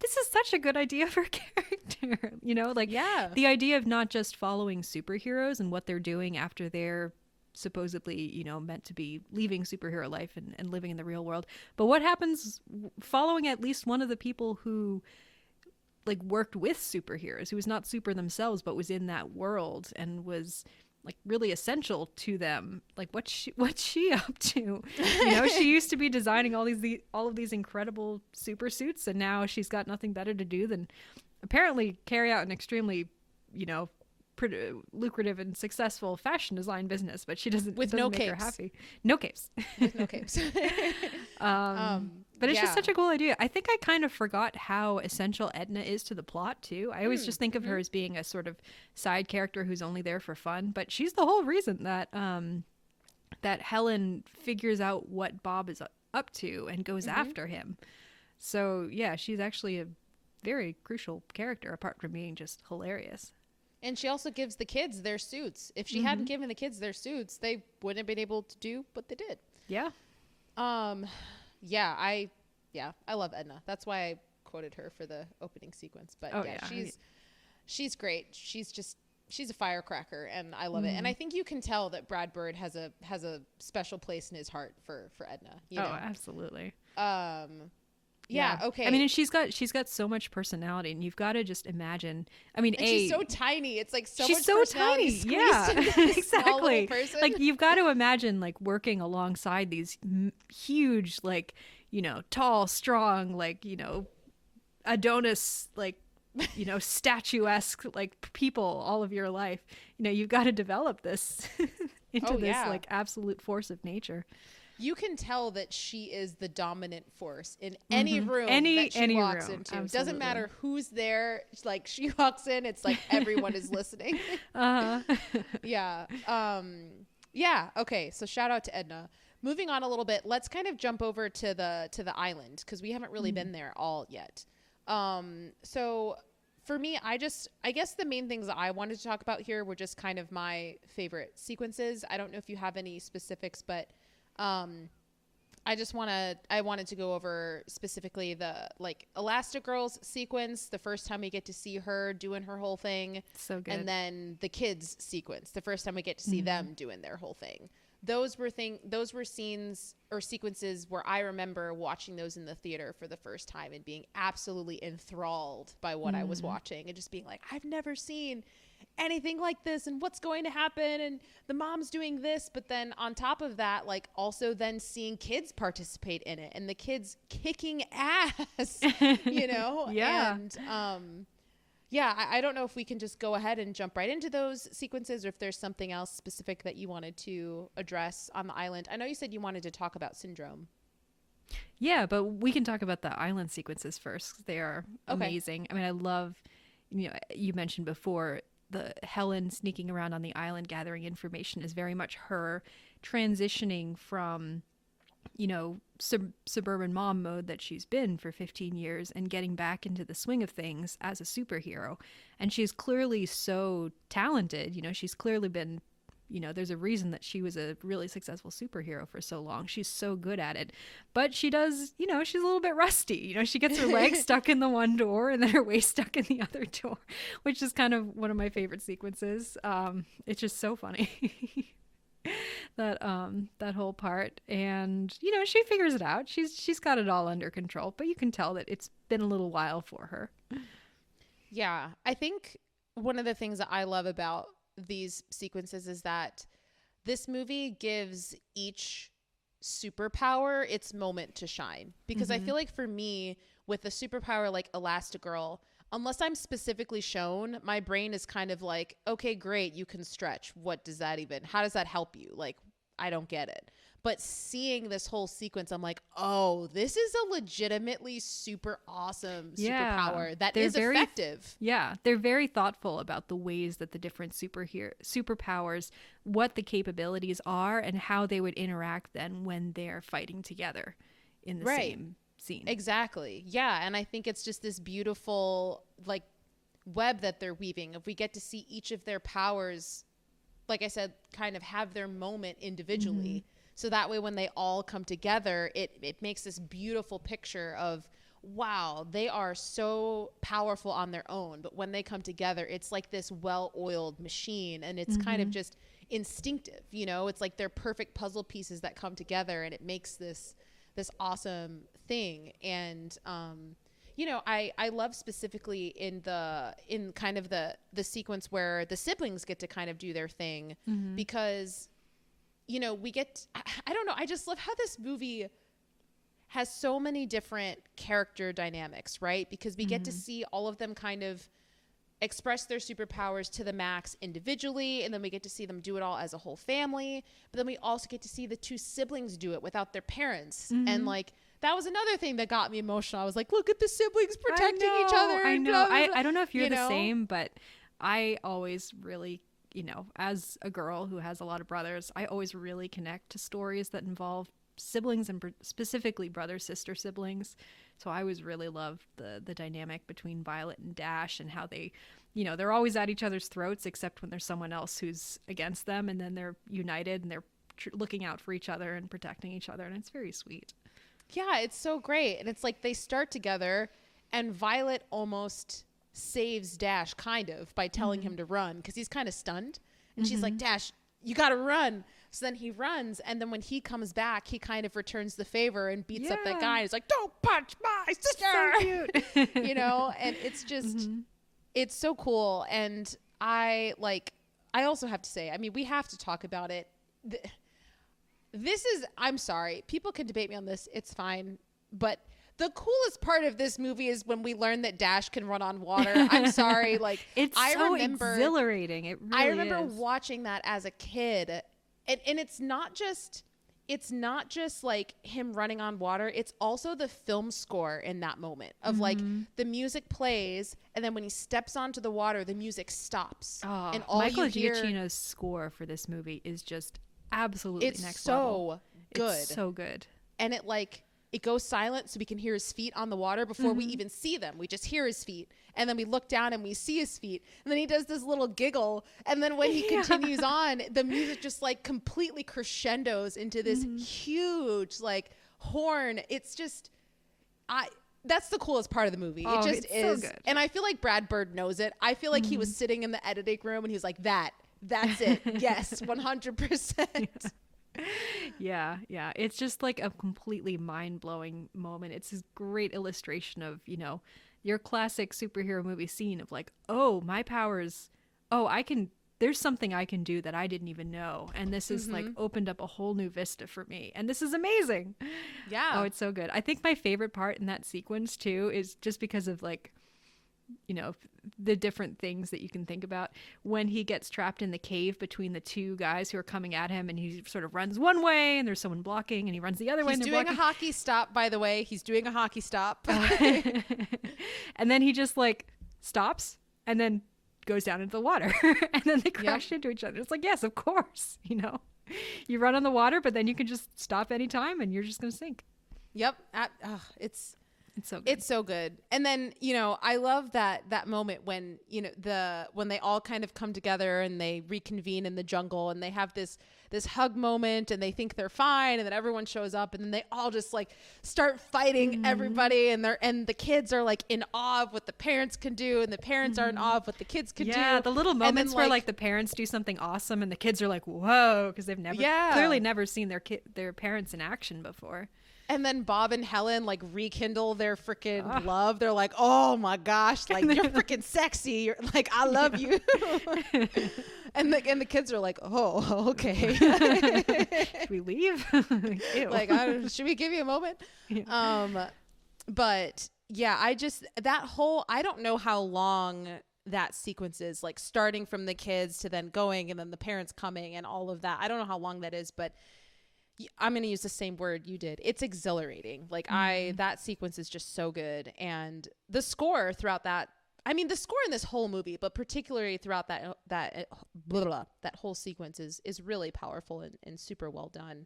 this is such a good idea for a character. You know, like, yeah, the idea of not just following superheroes and what they're doing after they're supposedly, you know, meant to be leaving superhero life and living in the real world, but what happens following at least one of the people who like worked with superheroes, who was not super themselves but was in that world and was like really essential to them. Like, what's she up to? You know, she used to be designing all of these incredible super suits, and now she's got nothing better to do than apparently carry out an extremely, you know, lucrative and successful fashion design business, but she doesn't with no make capes. Her happy. No capes. With no capes. But it's just such a cool idea. I think I kind of forgot how essential Edna is to the plot too. I always just think of her as being a sort of side character who's only there for fun, but she's the whole reason that that Helen figures out what Bob is up to and goes after him. So yeah, she's actually a very crucial character apart from being just hilarious. And she also gives the kids their suits. If she hadn't given the kids their suits, they wouldn't have been able to do what they did. Yeah. I love Edna. That's why I quoted her for the opening sequence. But she's great. She's a firecracker, and I love it. And I think you can tell that Brad Bird has a special place in his heart for Edna. You know? Absolutely. Yeah. Okay. I mean, and she's got so much personality, and you've got to just imagine. I mean, she's so tiny. It's like she's much so tiny. Yeah, exactly. Person. Like, you've got to imagine like working alongside these huge, like, you know, tall, strong, like, you know, Adonis, like, you know, statuesque like people all of your life. You know, you've got to develop this into this like absolute force of nature. You can tell that she is the dominant force in any room that she walks into. Absolutely. It doesn't matter who's there. It's like she walks in, it's like everyone is listening. Yeah. Okay. So shout out to Edna. Moving on a little bit, let's kind of jump over to the island because we haven't really been there all yet. So for me, I guess the main things that I wanted to talk about here were just kind of my favorite sequences. I don't know if you have any specifics, but I wanted to go over specifically the like Elastigirl's sequence, the first time we get to see her doing her whole thing. So good. And then the kids sequence, the first time we get to see them doing their whole thing. Those were scenes or sequences where I remember watching those in the theater for the first time and being absolutely enthralled by what I was watching and just being like, I've never seen anything like this, and what's going to happen, and the mom's doing this. But then on top of that, like, also then seeing kids participate in it and the kids kicking ass, you know? Yeah. And I don't know if we can just go ahead and jump right into those sequences or if there's something else specific that you wanted to address on the island. I know you said you wanted to talk about Syndrome. Yeah, but we can talk about the island sequences first. They are amazing. I mean, I love, you know, you mentioned before, the Helen sneaking around on the island gathering information is very much her transitioning from, you know, suburban mom mode that she's been for 15 years and getting back into the swing of things as a superhero. And she's clearly so talented. You know, she's clearly been, you know, there's a reason that she was a really successful superhero for so long. She's so good at it. But she does, you know, she's a little bit rusty. You know, she gets her legs stuck in the one door and then her waist stuck in the other door, which is kind of one of my favorite sequences. It's just so funny. that whole part. And, you know, she figures it out. She's got it all under control, but you can tell that it's been a little while for her. Yeah. I think one of the things that I love about these sequences is that this movie gives each superpower its moment to shine, because I feel like for me with a superpower like Elastigirl, unless I'm specifically shown, my brain is kind of like, okay, great, you can stretch. What does that even, how does that help you? Like, I don't get it. But seeing this whole sequence, I'm like, oh, this is a legitimately super awesome superpower that is effective. Yeah, they're very thoughtful about the ways that the different superpowers, what the capabilities are, and how they would interact then when they're fighting together in the same scene. Exactly. Yeah, and I think it's just this beautiful like web that they're weaving. If we get to see each of their powers, like I said, kind of have their moment individually. So that way when they all come together, it makes this beautiful picture of, wow, they are so powerful on their own. But when they come together, it's like this well-oiled machine, and it's kind of just instinctive, you know? It's like they're perfect puzzle pieces that come together, and it makes this awesome thing. And, you know, I love specifically in kind of the sequence where the siblings get to kind of do their thing, because, you know, I don't know. I just love how this movie has so many different character dynamics, right? Because we get to see all of them kind of express their superpowers to the max individually, and then we get to see them do it all as a whole family. But then we also get to see the two siblings do it without their parents. And like, that was another thing that got me emotional. I was like, look at the siblings protecting each other. I know. Blah, blah, blah. I don't know if you're the same, but I always really, you know, as a girl who has a lot of brothers, I always really connect to stories that involve siblings, and specifically brother-sister siblings. So I always really loved the dynamic between Violet and Dash, and how they, you know, they're always at each other's throats except when there's someone else who's against them, and then they're united and they're looking out for each other and protecting each other, and it's very sweet. Yeah, it's so great. And it's like they start together, and Violet almost saves Dash kind of by telling him to run, because he's kind of stunned. And she's like, Dash, you got to run. So then he runs, and then when he comes back, he kind of returns the favor and beats up that guy. He's like, don't punch my sister. So cute. You know, and it's just, it's so cool. And I also have to say, I mean, we have to talk about it. This is, I'm sorry, people can debate me on this. It's fine. But the coolest part of this movie is when we learn that Dash can run on water. I'm sorry. Like, it's so exhilarating. It really I remember is. watching that as a kid. And it's not just like him running on water. It's also the film score in that moment of like the music plays, and then when he steps onto the water, the music stops. Oh, and all Michael you hear, Giacchino's score for this movie is just absolutely it's next so level. good. It's so good. And it goes silent so we can hear his feet on the water before we even see them. We just hear his feet, and then we look down and we see his feet, and then he does this little giggle, and then when he continues on, the music just like completely crescendos into this huge like horn. It's just that's the coolest part of the movie. Oh, it just it's is. so good. And I feel like Brad Bird knows it. I feel like he was sitting in the editing room and he was like, that's it. Yes, 100%. Yeah. It's just like a completely mind-blowing moment. It's this great illustration of, you know, your classic superhero movie scene of like, oh, my powers, there's something I can do that I didn't even know. And this is like opened up a whole new vista for me. And this is amazing. Yeah. Oh, it's so good. I think my favorite part in that sequence too is just because of like, you know, the different things that you can think about when he gets trapped in the cave between the two guys who are coming at him, and he sort of runs one way and there's someone blocking, and he runs the other way. He's doing a hockey stop, by the way. He's doing a hockey stop. And then he just like stops and then goes down into the water. And then they crash into each other. It's like, yes, of course, you know, you run on the water, but then you can just stop anytime and you're just going to sink. Yep. It's so good. It's so good. And then, you know, I love that moment when, you know, when they all kind of come together and they reconvene in the jungle and they have this hug moment and they think they're fine, and then everyone shows up and then they all just like start fighting everybody, and the kids are like in awe of what the parents can do, and the parents are in awe of what the kids can do. Yeah, the little moments where like the parents do something awesome and the kids are like, whoa, because they've clearly never seen their parents in action before. And then Bob and Helen like rekindle their freaking love. They're like, oh my gosh, like you're freaking sexy. You're like, I love you. and the kids are like, oh, okay. Should we leave? Like, should we give you a moment? Yeah. But yeah, I don't know how long that sequence is, like starting from the kids to then going and then the parents coming and all of that. I don't know how long that is, but I'm going to use the same word you did. It's exhilarating. Like that sequence is just so good. And the score throughout that, I mean, the score in this whole movie, but particularly throughout that whole sequence is really powerful and super well done.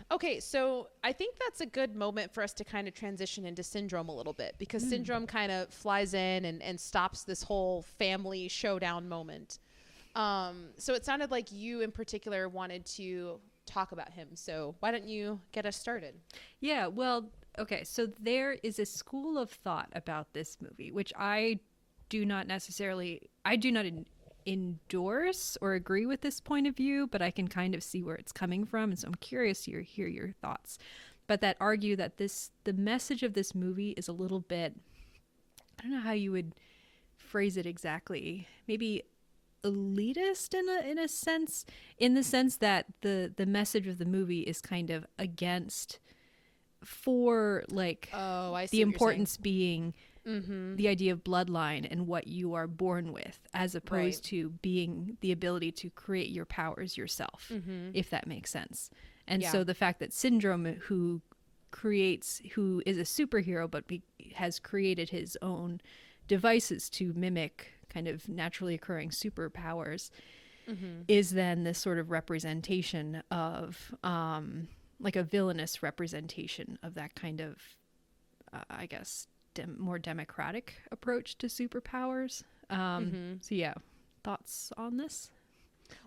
Okay. So I think that's a good moment for us to kind of transition into Syndrome a little bit, because Syndrome kind of flies in and stops this whole family showdown moment. So it sounded like you in particular wanted to talk about him. So why don't you get us started? Yeah, well, okay. So there is a school of thought about this movie, which I do not endorse or agree with this point of view, but I can kind of see where it's coming from. And so I'm curious to hear your thoughts. But that argue that the message of this movie is a little bit, I don't know how you would phrase it exactly, maybe elitist in a sense, in the sense that the message of the movie is kind of against, for like the importance being the idea of bloodline and what you are born with, as opposed to being the ability to create your powers yourself, if that makes sense. And so the fact that Syndrome, who is a superhero but has created his own devices to mimic kind of naturally occurring superpowers, is then this sort of representation of like a villainous representation of that kind of I guess more democratic approach to superpowers. So yeah, thoughts on this?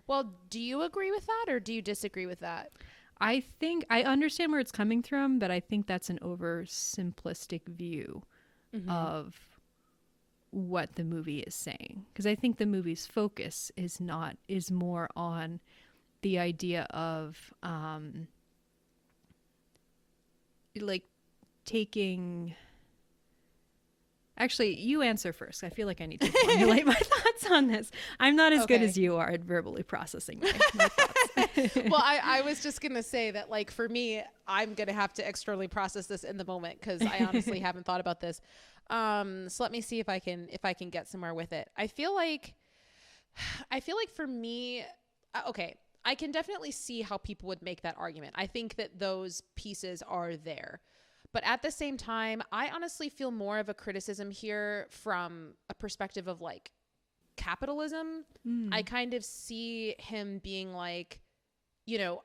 Well, do you agree with that or do you disagree with that? I think I understand where it's coming from, but I think that's an oversimplistic view of what the movie is saying, because I think the movie's focus is more on the idea of like taking. Actually, you answer first. I feel like I need to formulate my thoughts on this. I'm not as good as you are at verbally processing my thoughts. Well, I was just going to say that, like, for me, I'm going to have to externally process this in the moment, because I honestly haven't thought about this. So let me see if I can get somewhere with it. I feel like for me, okay, I can definitely see how people would make that argument. I think that those pieces are there. But at the same time, I honestly feel more of a criticism here from a perspective of like capitalism. I kind of see him being like, you know,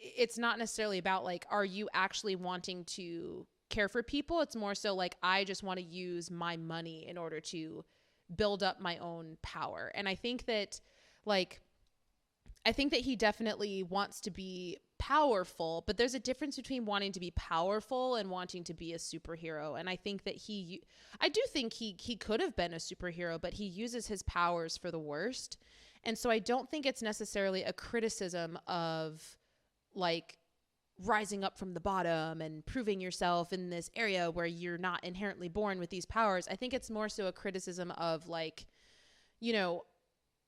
it's not necessarily about like, are you actually wanting to care for people? It's more so like, I just want to use my money in order to build up my own power. And I think that he definitely wants to be powerful, but there's a difference between wanting to be powerful and wanting to be a superhero. And I think that I do think he could have been a superhero, but he uses his powers for the worst. And so I don't think it's necessarily a criticism of like rising up from the bottom and proving yourself in this area where you're not inherently born with these powers. I think it's more so a criticism of like, you know,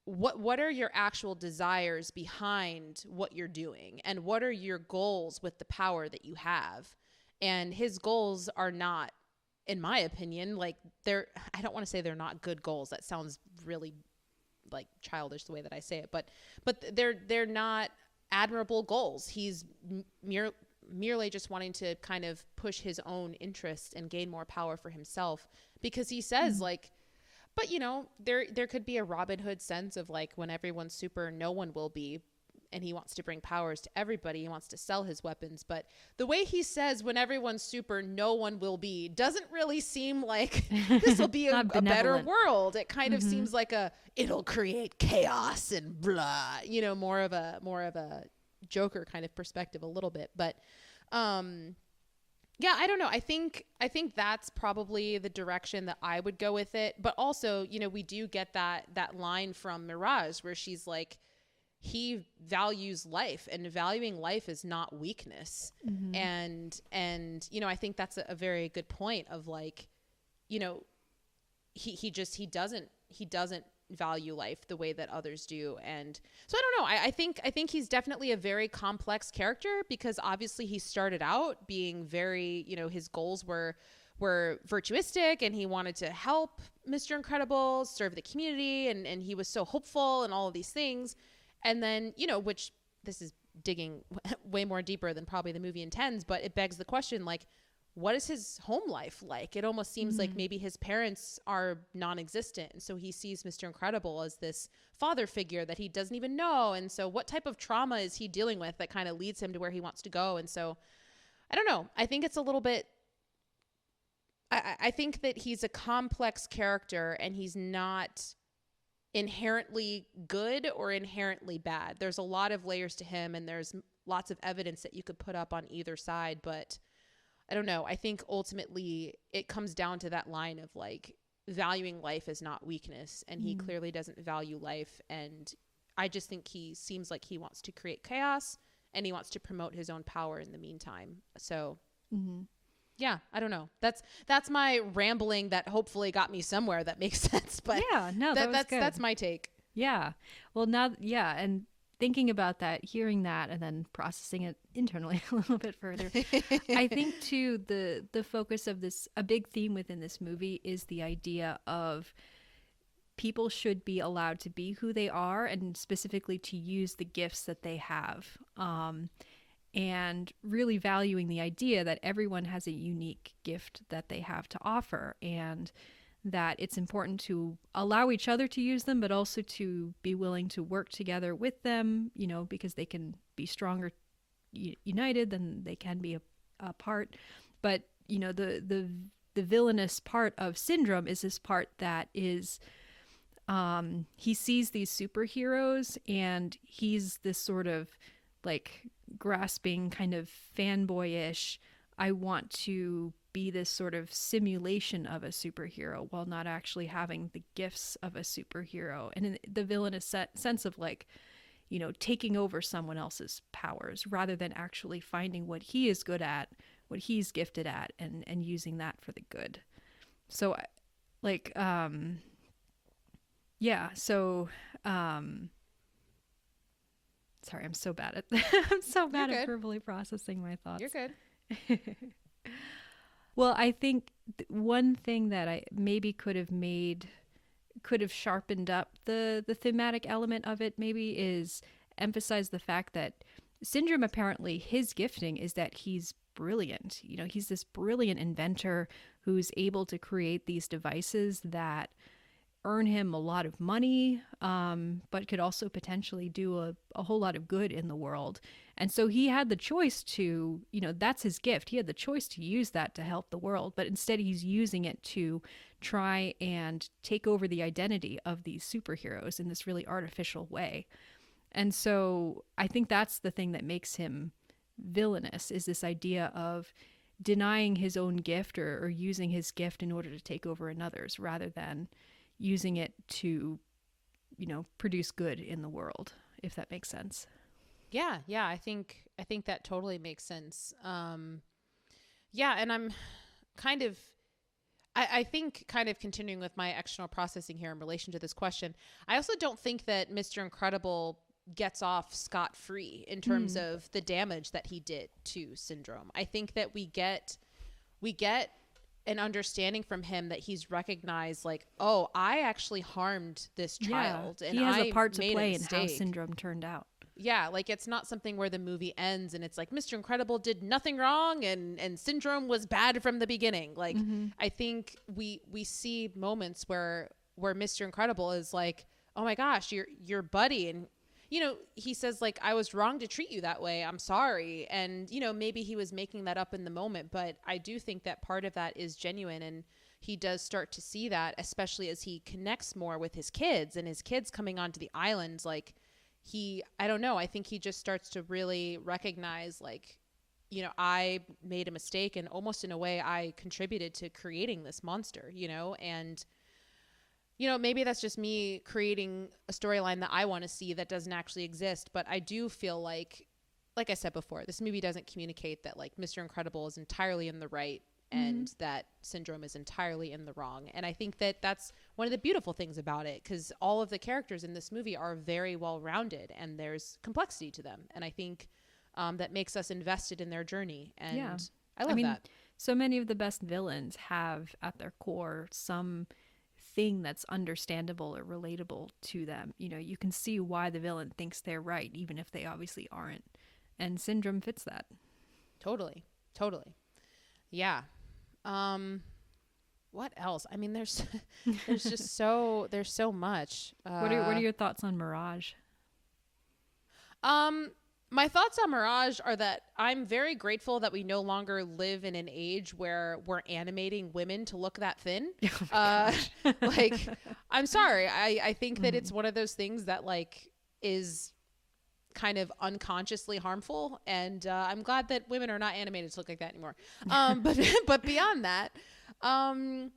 what are your actual desires behind what you're doing, and what are your goals with the power that you have? And his goals are not, in my opinion, like I don't want to say they're not good goals. That sounds really like childish the way that I say it, but they're not admirable goals. He's merely just wanting to kind of push his own interests and gain more power for himself, because he says like, But, you know, there could be a Robin Hood sense of like, when everyone's super, no one will be. And he wants to bring powers to everybody. He wants to sell his weapons. But the way he says, when everyone's super, no one will be, doesn't really seem like this will be a better world. It kind of seems like it'll create chaos and blah, you know, more of a Joker kind of perspective a little bit. But yeah, I don't know. I think that's probably the direction that I would go with it. But also, you know, we do get that line from Mirage where she's like, he values life, and valuing life is not weakness. And you know, I think that's a very good point of like, you know, he doesn't value life the way that others do. And so I don't know. I think he's definitely a very complex character, because obviously he started out being very, you know, his goals were virtuistic, and he wanted to help Mr. Incredible, serve the community, and he was so hopeful and all of these things. And then, you know, which this is digging way more deeper than probably the movie intends, but it begs the question, like, what is his home life like? It almost seems like maybe his parents are non-existent. And so he sees Mr. Incredible as this father figure that he doesn't even know. And so what type of trauma is he dealing with that kind of leads him to where he wants to go? And so I don't know. I think it's a little bit, I think that he's a complex character, and he's not inherently good or inherently bad. There's a lot of layers to him, and there's lots of evidence that you could put up on either side. But I don't know. I think ultimately it comes down to that line of like, valuing life is not weakness, and he clearly doesn't value life. And I just think he seems like he wants to create chaos, and he wants to promote his own power in the meantime. So yeah, I don't know. That's my rambling that hopefully got me somewhere that makes sense. But yeah, no, that's my take. Yeah. Well, now, yeah. And thinking about that, hearing that, and then processing it internally a little bit further, I think too, the focus of this, a big theme within this movie is the idea of people should be allowed to be who they are, and specifically to use the gifts that they have. And really valuing the idea that everyone has a unique gift that they have to offer, and that it's important to allow each other to use them, but also to be willing to work together with them, you know, because they can be stronger united than they can be apart. But, you know, the villainous part of Syndrome is this part that is, he sees these superheroes, and he's this sort of like grasping kind of fanboyish, I want to be this sort of simulation of a superhero while not actually having the gifts of a superhero. And in the villainous sense of like, you know, taking over someone else's powers rather than actually finding what he is good at, what he's gifted at, and using that for the good. So like, yeah. So, sorry, I'm so bad at verbally processing my thoughts. You're good. Well, I think one thing that I maybe could have sharpened up the thematic element of it maybe is emphasize the fact that Syndrome, apparently his gifting is that he's brilliant. You know, he's this brilliant inventor who's able to create these devices that earn him a lot of money, but could also potentially do a whole lot of good in the world. And so he had the choice to, you know, that's his gift. He had the choice to use that to help the world, but instead he's using it to try and take over the identity of these superheroes in this really artificial way. And so I think that's the thing that makes him villainous, is this idea of denying his own gift or using his gift in order to take over another's, rather than using it to, you know, produce good in the world, if that makes sense. Yeah. I think that totally makes sense. Yeah. And I'm kind of, I think kind of continuing with my external processing here in relation to this question, I also don't think that Mr. Incredible gets off scot-free in terms of the damage that he did to Syndrome. I think that we get an understanding from him that he's recognized, like, oh, I actually harmed this child. Yeah, and he has I a part to made play a in how mistake. Syndrome turned out. Yeah, like it's not something where the movie ends and it's like Mr. Incredible did nothing wrong and Syndrome was bad from the beginning. Like I think we see moments where where Mr. Incredible is like, oh my gosh, your buddy. And, you know, he says like, I was wrong to treat you that way. I'm sorry. And, you know, maybe he was making that up in the moment, but I do think that part of that is genuine. And he does start to see that, especially as he connects more with his kids and his kids coming onto the island. Like I don't know. I think he just starts to really recognize like, you know, I made a mistake and almost in a way I contributed to creating this monster, you know, and, you know, maybe that's just me creating a storyline that I want to see that doesn't actually exist. But I do feel like I said before, this movie doesn't communicate that like Mr. Incredible is entirely in the right and that Syndrome is entirely in the wrong. And I think that that's one of the beautiful things about it, because all of the characters in this movie are very well rounded and there's complexity to them. And I think that makes us invested in their journey. And I love that. So many of the best villains have at their core some thing that's understandable or relatable to them. You know, you can see why the villain thinks they're right, even if they obviously aren't. And Syndrome fits that. Totally. Yeah. What else? I mean, there's just there's so much. What are your thoughts on Mirage? My thoughts on Mirage are that I'm very grateful that we no longer live in an age where we're animating women to look that thin. Like, I'm sorry. I think that it's one of those things that like is kind of unconsciously harmful. And I'm glad that women are not animated to look like that anymore. But beyond that, I don't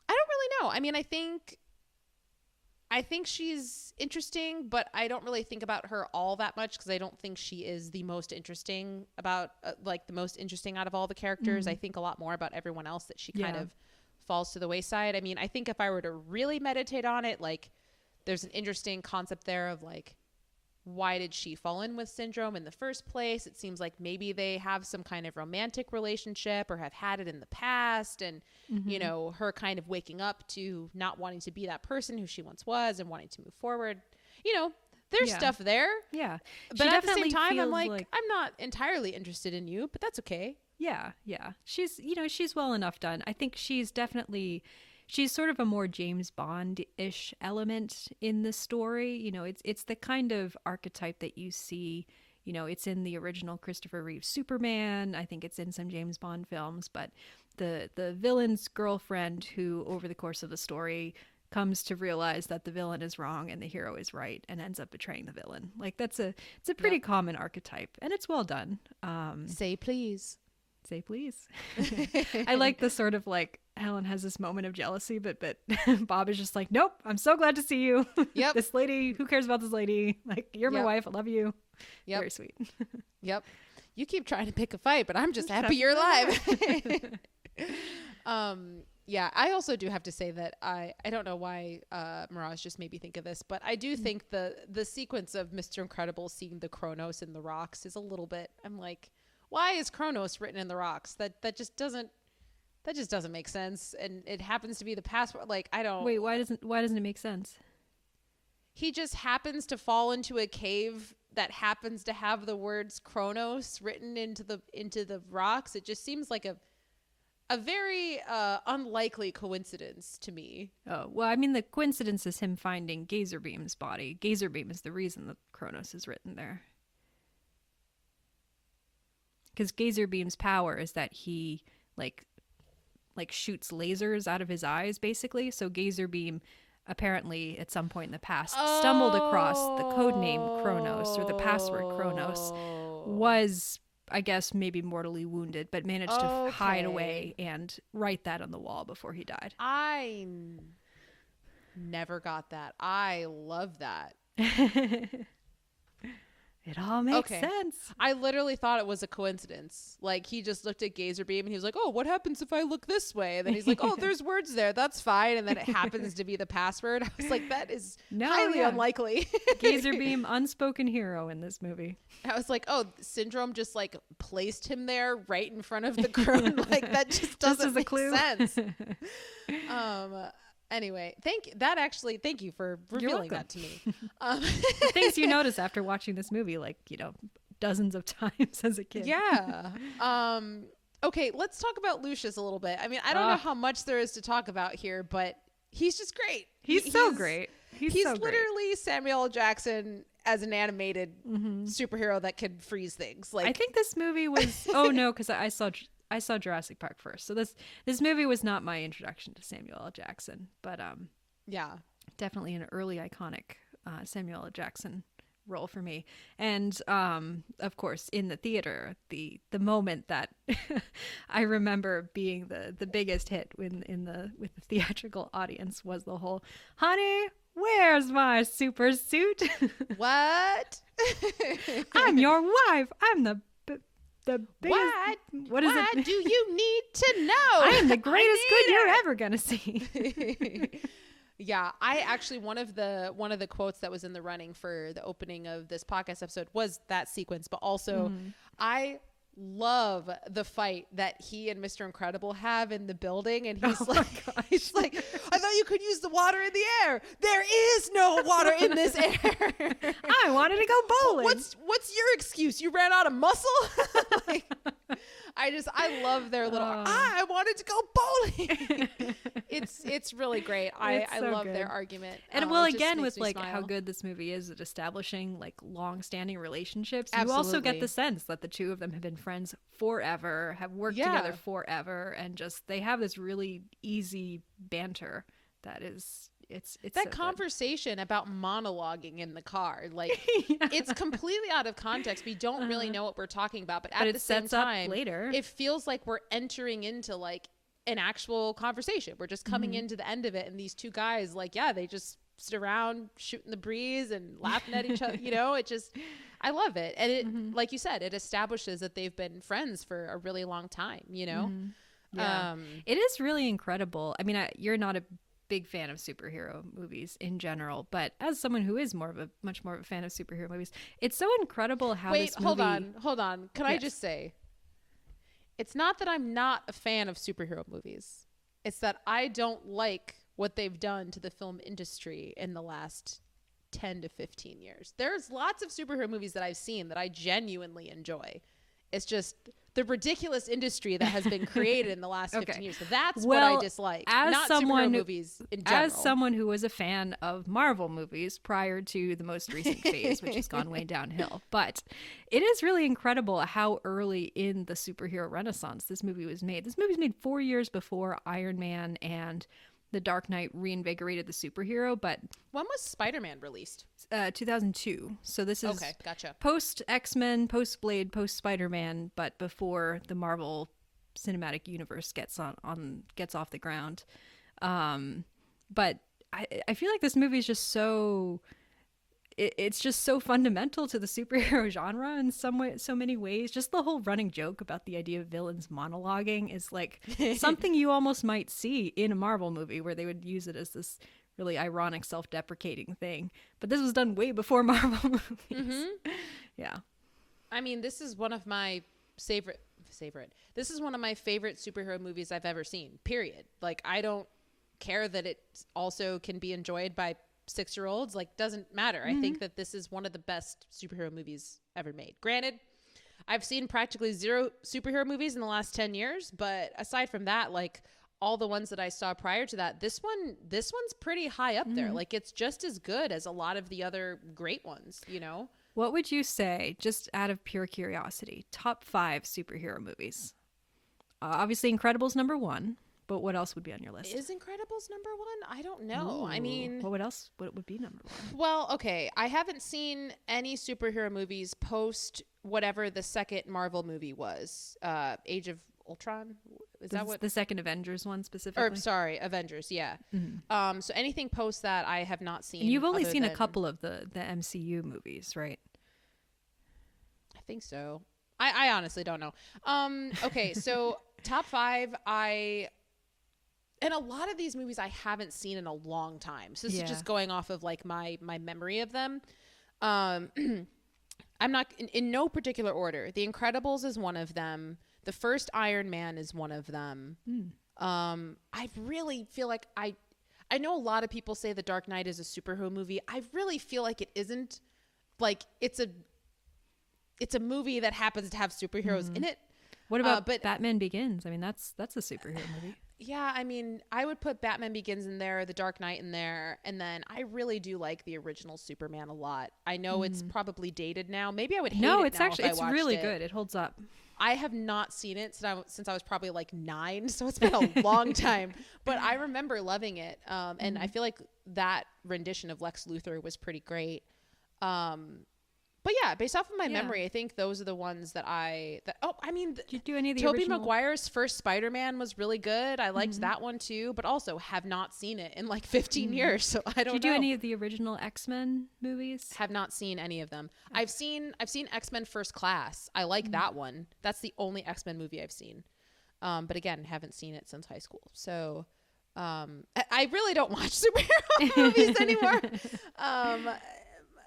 really know. I mean, I think she's interesting, but I don't really think about her all that much because I don't think she is the most interesting out of all the characters. I think a lot more about everyone else that she kind of falls to the wayside. I mean, I think if I were to really meditate on it, like there's an interesting concept there of like, why did she fall in with Syndrome in the first place? It seems like maybe they have some kind of romantic relationship or have had it in the past. And, you know, her kind of waking up to not wanting to be that person who she once was and wanting to move forward. You know, there's stuff there. Yeah. But at the same time, I'm like, I'm not entirely interested in you, but that's okay. Yeah. She's well enough done. I think she's sort of a more James Bond-ish element in the story. You know, it's the kind of archetype that you see, you know, it's in the original Christopher Reeve Superman. I think it's in some James Bond films, but the villain's girlfriend who over the course of the story comes to realize that the villain is wrong and the hero is right and ends up betraying the villain. Like it's a pretty common archetype and it's well done. Say please. I like the sort of like Helen has this moment of jealousy, but Bob is just like, nope, I'm so glad to see you. Yep. This lady, who cares about this lady? Like, you're my wife. I love you. Yep. Very sweet. Yep. You keep trying to pick a fight, but I'm just happy you're alive. Yeah, I also do have to say that I don't know why Mirage just made me think of this, but I do think the sequence of Mr. Incredible seeing the Kronos in the rocks is a little bit, I'm like, why is Kronos written in the rocks? That just doesn't make sense. And it happens to be the password. Like, I don't. Wait, why doesn't it make sense? He just happens to fall into a cave that happens to have the words Kronos written into the rocks. It just seems like a very unlikely coincidence to me. Oh, well, I mean, the coincidence is him finding Gazerbeam's body. Gazerbeam is the reason that Kronos is written there. Because Gazerbeam's power is that he like shoots lasers out of his eyes, basically. So Gazerbeam apparently at some point in the past stumbled across the codename Kronos, or the password Kronos, was, I guess, maybe mortally wounded, but managed to hide away and write that on the wall before he died. I never got that. I love that. It all makes sense. I literally thought it was a coincidence. Like, he just looked at Gazerbeam and he was like, oh, what happens if I look this way? And then he's like, oh, there's words there. That's fine. And then it happens to be the password. I was like, that is highly unlikely. Gazerbeam, unspoken hero in this movie. I was like, oh, Syndrome just like placed him there right in front of the crone. Like, that just doesn't make sense. Anyway, thank you for revealing that to me. Things you notice after watching this movie, like, you know, dozens of times as a kid. Yeah. Okay, let's talk about Lucius a little bit. I mean, I don't know how much there is to talk about here, but he's just great. He's so great. He's so great. Literally Samuel L. Jackson as an animated superhero that could freeze things. Like, I think this movie was. Oh no, because I saw Jurassic Park first. So this movie was not my introduction to Samuel L. Jackson, but yeah, definitely an early iconic Samuel L. Jackson role for me. And of course, in the theater, the moment that I remember being the biggest hit with the theatrical audience was the whole "Honey, where's my super suit?" What? I'm your wife. I'm the biggest. What is what it? do you need to know? I am the greatest good you're ever gonna see. Yeah, I actually one of the quotes that was in the running for the opening of this podcast episode was that sequence, but also I love the fight that he and Mr. Incredible have in the building, and he's he's like, I thought you could use the water in the air. There is no water in this air. I wanted to go bowling. What's your excuse? You ran out of muscle? Like, I love their little I wanted to go bowling. It's really great. I love good. their argument. And well, It just again, makes with me like smile. how good this movie is at establishing like long-standing relationships, Absolutely. you also get the sense that the two of them have been friends forever, have worked together forever, and just they have this really easy banter that is it's that so conversation about monologuing in the car, like it's completely out of context. We don't really know what we're talking about, but at it the same sets up time, later. it feels like we're entering into like an actual conversation. We're just coming into the end of it, and these two guys, like, they just sit around shooting the breeze and laughing at each other. You know, it just, I love it. And it, like you said, it establishes that they've been friends for a really long time, you know? Yeah. It is really incredible. I mean, you're not a big fan of superhero movies in general, but as someone who is much more of a fan of superhero movies, it's so incredible how this movie... hold on. Can I just say, it's not that I'm not a fan of superhero movies. It's that I don't like what they've done to the film industry in the last 10 to 15 years. There's lots of superhero movies that I've seen that I genuinely enjoy. It's just the ridiculous industry that has been created in the last 15 years. So that's what I dislike. Not superhero movies in general. As someone who was a fan of Marvel movies prior to the most recent phase, which has gone way downhill. But it is really incredible how early in the superhero renaissance this movie was made. This movie was made 4 years before Iron Man and The Dark Knight reinvigorated the superhero, but... When was Spider-Man released? 2002. So this is okay, gotcha. Post X-Men, post Blade, post Spider-Man, but before the Marvel Cinematic Universe gets off the ground. But I feel like this movie is just so... It's just so fundamental to the superhero genre in so many ways. Just the whole running joke about the idea of villains monologuing is like something you almost might see in a Marvel movie where they would use it as this really ironic, self-deprecating thing. But this was done way before Marvel movies. Yeah. I mean, this is one of my favorite. This is one of my favorite superhero movies I've ever seen, period. Like, I don't care that it also can be enjoyed by 6-year-olds, like, doesn't matter. I think that this is one of the best superhero movies ever made. Granted, I've seen practically 0 superhero movies in the last 10 years, but aside from that, like, all the ones that I saw prior to that, this one's pretty high up there. Like, it's just as good as a lot of the other great ones, you know? What would you say, just out of pure curiosity, top 5 superhero movies? Obviously Incredibles #1. But what else would be on your list? Is Incredibles #1? I don't know. Ooh. I mean... What else? What would be #1? Well, okay. I haven't seen any superhero movies post whatever the second Marvel movie was. Age of Ultron? Is that what... The second Avengers one specifically? Or, sorry, Avengers, yeah. So anything post that I have not seen. And you've only seen a couple of the MCU movies, right? I think so. I honestly don't know. Okay, so top 5, and a lot of these movies I haven't seen in a long time. So this is just going off of like my memory of them. I'm not in no particular order. The Incredibles is one of them. The first Iron Man is one of them. I really feel like I know a lot of people say The Dark Knight is a superhero movie. I really feel like it isn't. Like, it's a movie that happens to have superheroes in it. What about Batman Begins? I mean, that's a superhero movie. Yeah, I mean, I would put Batman Begins in there, The Dark Knight in there, and then I really do like the original Superman a lot. I know it's probably dated now. Maybe I would hate No, it it's now actually if I it's watched really it. good. It holds up. I have not seen it since I was probably like 9, so it's been a long time. But I remember loving it, and I feel like that rendition of Lex Luthor was pretty great. But yeah, based off of my memory, I think those are the ones that Did you do any of the Tobey original? Maguire's first Spider-Man was really good. I liked that one too, but also have not seen it in like 15 years, so I don't know. Did you do any of the original X-Men movies? Have not seen any of them. I've seen X-Men First Class. I like that one. That's the only X-Men movie I've seen. But again, haven't seen it since high school. So I really don't watch superhero movies anymore.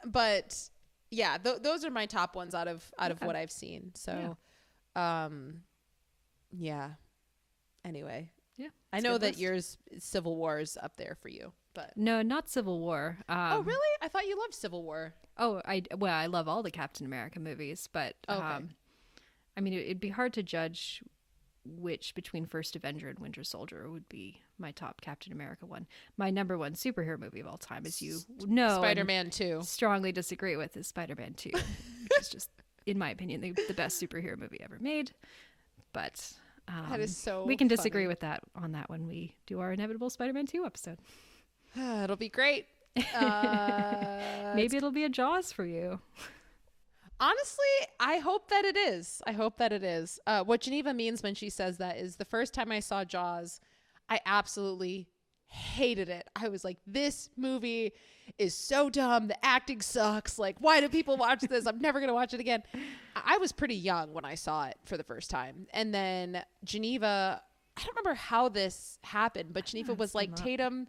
But yeah, those are my top ones out of what I've seen. So, yeah. Anyway, I know that yours Civil War is up there for you, but No, not Civil War. oh really? I thought you loved Civil War. I love all the Captain America movies, but I mean, it'd be hard to judge which between First Avenger and Winter Soldier would be my top Captain America one. My number one superhero movie of all time, as you know, Spider-Man 2. Strongly disagree with, is Spider-Man 2, which is just, in my opinion, the best superhero movie ever made. But That is so we can disagree funny. with that on that when we do our inevitable Spider-Man 2 episode. It'll be great. Maybe it'll be a Jaws for you. Honestly, I hope that it is. What Geneva means when she says that is the first time I saw Jaws, I absolutely hated it. I was like, this movie is so dumb. The acting sucks. Like, why do people watch this? I'm never going to watch it again. I was pretty young when I saw it for the first time. And then Geneva, I don't remember how this happened, but Geneva was like, Tatum,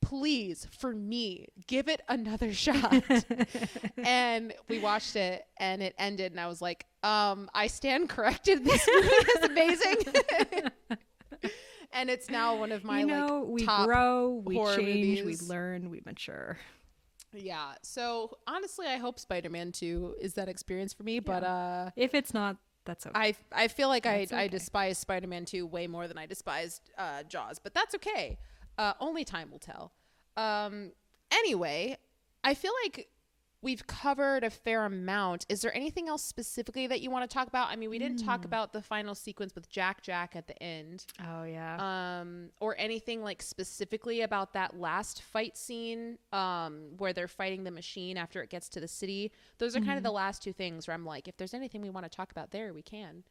please, for me, give it another shot. And we watched it and it ended and I was like, I stand corrected. This movie is amazing. And it's now one of my We top grow, we horror change, movies. we learn, we mature. Yeah. So honestly, I hope Spider-Man 2 is that experience for me, but If it's not, that's okay. I feel like I okay. despise Spider-Man 2 way more than I despised Jaws, but that's okay. Only time will tell. Anyway, I feel like we've covered a fair amount. Is there anything else specifically that you want to talk about? I mean, we didn't talk about the final sequence with Jack at the end. Oh yeah. Or anything like specifically about that last fight scene where they're fighting the machine after it gets to the city. Those are kind of the last two things where I'm like, if there's anything we want to talk about there, we can.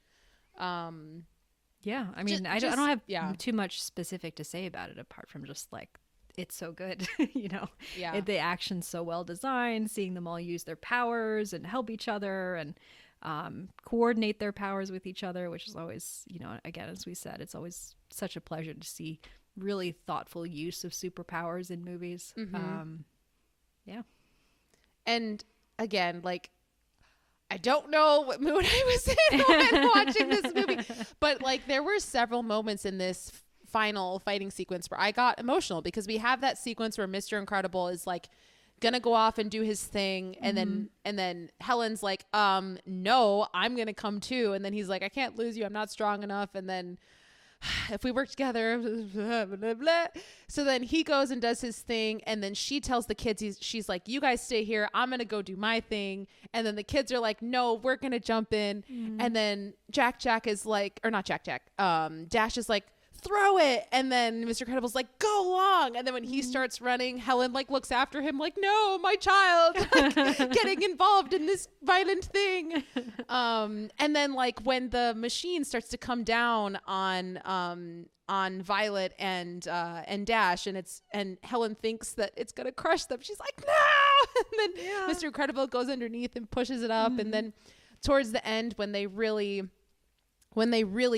Yeah, I mean, I don't have too much specific to say about it apart from just like, it's so good, you know. Yeah. The action's so well designed, seeing them all use their powers and help each other and coordinate their powers with each other, which is always, you know, again, as we said, it's always such a pleasure to see really thoughtful use of superpowers in movies. Yeah. And again, like, I don't know what mood I was in when watching this movie, but like there were several moments in this final fighting sequence where I got emotional because we have that sequence where Mr. Incredible is like gonna go off and do his thing and then Helen's like, no, I'm gonna come too, and then he's like, I can't lose you, I'm not strong enough, and then if we work together, blah, blah, blah. So then he goes and does his thing, and then she tells the kids, she's like, you guys stay here, I'm gonna go do my thing. And then the kids are like, no, we're gonna jump in. And then Jack is like, or not Jack, Dash is like, throw it. And then Mr. Incredible's like, go along. And then when he starts running, Helen like looks after him like, no, my child, like, getting involved in this violent thing. And then like when the machine starts to come down on Violet and Dash, and Helen thinks that it's gonna crush them, she's like, no. And then Mr. Incredible goes underneath and pushes it up. And then towards the end, when they really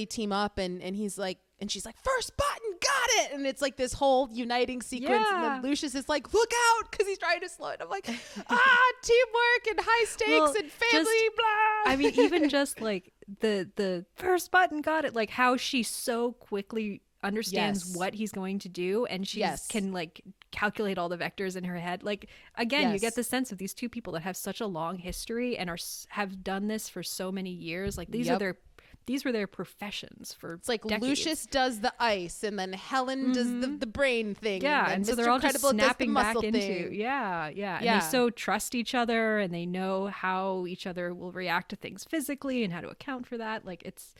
team up, and he's like, and she's like, first button, got it. And it's like this whole uniting sequence. And then Lucius is like, look out, because he's trying to slow it. I'm like, teamwork and high stakes and family, blah. I mean, even just like the first button, got it. Like how she so quickly understands what he's going to do, and she can like calculate all the vectors in her head. Like again, you get the sense of these two people that have such a long history and have done this for so many years. Like these are these were their professions for It's like decades. Lucius does the ice, and then Helen does the brain thing. Yeah, and so then they're Mr. all just Incredible does the snapping back muscle into thing. And they so trust each other, and they know how each other will react to things physically and how to account for that. Like it's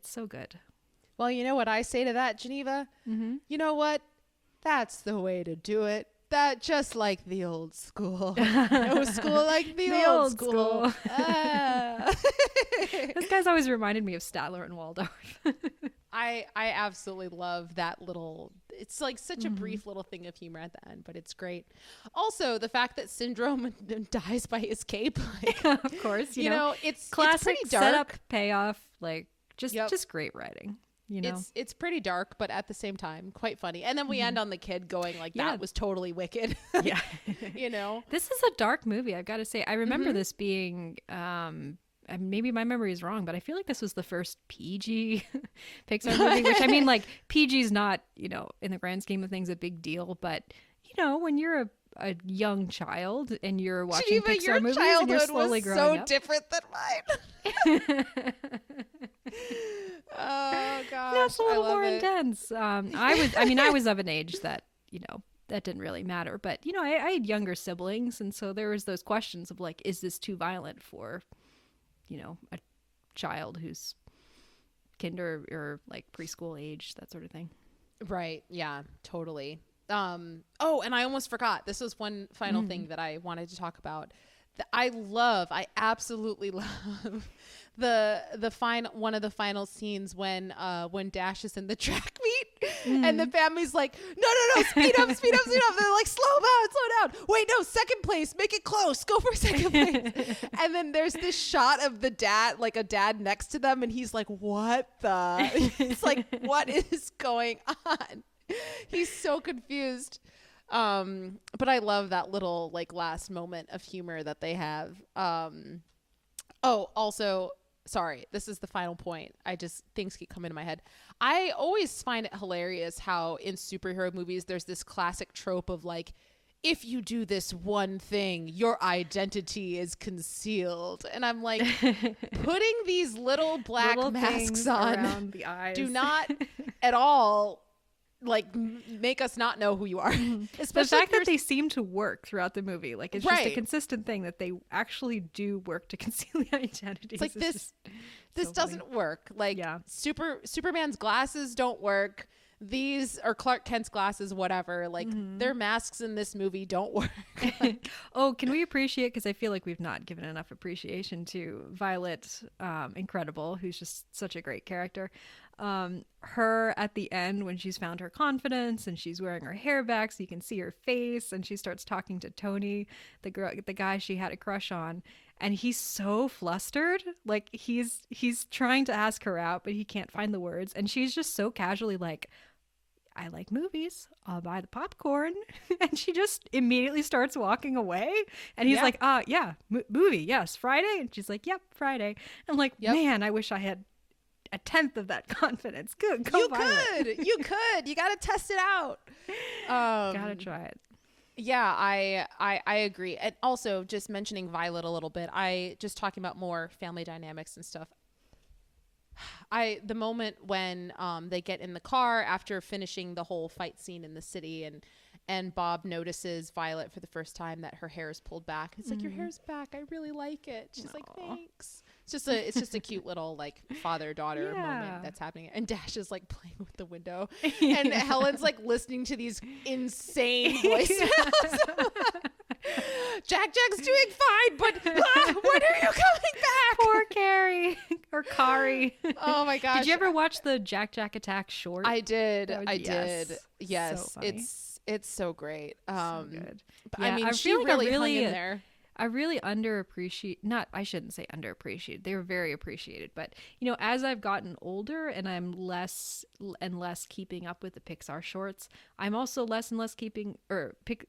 so good. Well, you know what I say to that, Geneva? You know what? That's the way to do it. That just like the old school. No school like the old school. Ah. This guy's always reminded me of Statler and Waldorf. I absolutely love that little, it's like such a brief little thing of humor at the end, but it's great. Also, the fact that Syndrome dies by his cape. Like, of course, you know, it's classic pretty dark. setup, payoff, like just great writing. You know, it's pretty dark, but at the same time quite funny. And then we end on the kid going like, that was totally wicked. Yeah. You know, this is a dark movie, I've got to say. I remember this being and maybe my memory is wrong, but I feel like this was the first PG Pixar movie, which I mean, like, PG's not, you know, in the grand scheme of things, a big deal, but you know, when you're a young child and you're watching Geneva, Pixar movies and you're slowly growing so up. different than mine. Oh gosh, That's a little more it. intense. I was of an age that, you know, that didn't really matter, but you know, I had younger siblings, and so there was those questions of like, is this too violent for, you know, a child who's kinder or like preschool age, that sort of thing. Right. Yeah, totally. Oh, and I almost forgot. This was one final thing that I wanted to talk about. I absolutely love one of the final scenes when Dash is in the track meet and the family's like, no, speed up. They're like, slow down. Wait, no, second place, make it close. Go for second place. And then there's this shot of the dad, like a dad next to them, and he's like, what the? It's like, what is going on? He's so confused. But I love that little like last moment of humor that they have. Also, sorry, this is the final point. Things keep coming to my head. I always find it hilarious how in superhero movies there's this classic trope of like, if you do this one thing, your identity is concealed. And I'm like, putting these little black masks on around the eyes do not at all like make us not know who you are. Especially the fact that they seem to work throughout the movie, like it's just a consistent thing that they actually do work to conceal the identities. It's like this doesn't work. Like Superman's glasses don't work. These are Clark Kent's glasses, whatever. Like their masks in this movie don't work. Like, oh, can we appreciate, because I feel like we've not given enough appreciation to Violet Incredible, who's just such a great character. Her at the end when she's found her confidence and she's wearing her hair back so you can see her face, and she starts talking to Tony, the guy she had a crush on, and he's so flustered, like he's trying to ask her out but he can't find the words, and she's just so casually like, I like movies, I'll buy the popcorn. And she just immediately starts walking away, and he's like, movie, yes, Friday. And she's like, yep, Friday. I'm like, man, I wish I had a tenth of that confidence. Good, go you Violet. you gotta test it out. Gotta try it. Yeah, I agree. And also, just mentioning Violet a little bit, just talking about more family dynamics and stuff, the moment when they get in the car after finishing the whole fight scene in the city, and Bob notices Violet for the first time that her hair is pulled back. It's like, your hair's back, I really like it. She's like, thanks. It's just a cute little like father-daughter moment that's happening. And Dash is like playing with the window, and Helen's like listening to these insane voicemails. Jack's doing fine, but when are you coming back? Poor Carrie or Kari. Oh my gosh! Did you ever watch the Jack Attack short? I did. Did. Yes, so it's so great. So good. But, yeah, I mean, I she really hung in there. I really underappreciate, I shouldn't say underappreciated. They were very appreciated. But, you know, as I've gotten older and I'm less and less keeping up with the Pixar shorts, I'm also less and less keeping up with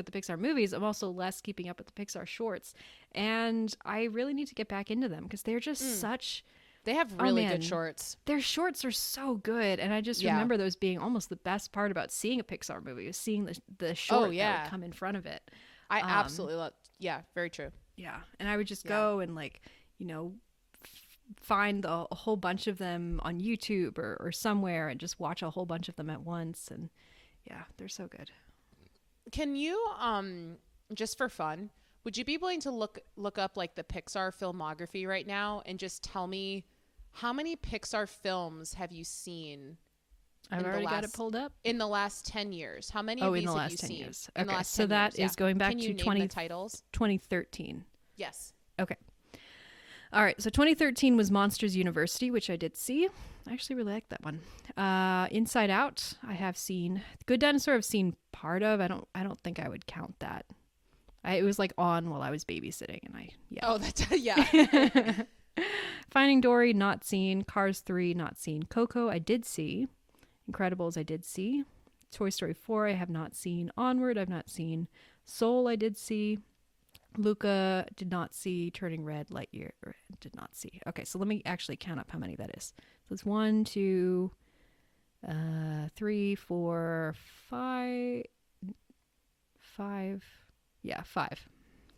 the Pixar movies. I'm also less keeping up with the Pixar shorts. And I really need to get back into them because they're just such... They have really good shorts. Their shorts are so good. And I just remember those being almost the best part about seeing a Pixar movie, was seeing the short that would come in front of it. I absolutely love. Yeah, very true. Yeah, and I would just go and like, you know, find a whole bunch of them on YouTube or somewhere and just watch a whole bunch of them at once. And yeah, they're so good. Can you, just for fun, would you be willing to look up like the Pixar filmography right now and just tell me how many Pixar films have you seen? I've already got it pulled up. In the last 10 years. How many of these have you seen? Years. Okay, so that is going back to 2013. Yes. Okay. All right, so 2013 was Monsters University, which I did see. I actually really liked that one. Inside Out, I have seen. Good Dinosaur, I've seen part of. I don't think I would count that. It was like on while I was babysitting, and Oh, that's yeah. Finding Dory, not seen. Cars 3, not seen. Coco, I did see. Incredibles, I did see. Toy Story 4, I have not seen. Onward, I've not seen. Soul, I did see. Luca, did not see. Turning Red, Lightyear, did not see. Okay, so let me actually count up how many that is. So it's 1, 2, 3, 4, 5. Yeah, 5.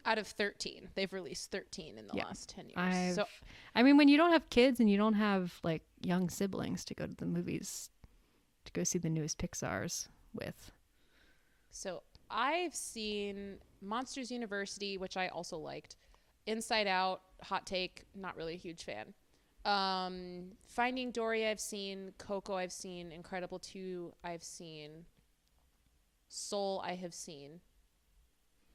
Out of 13. They've released 13 in the last 10 years. I mean, when you don't have kids and you don't have like young siblings to go to the movies to go see the newest Pixars with. So I've seen Monsters University, which I also liked. Inside Out, hot take, not really a huge fan. Finding Dory, I've seen. Coco, I've seen. Incredible 2, I've seen. Soul, I have seen.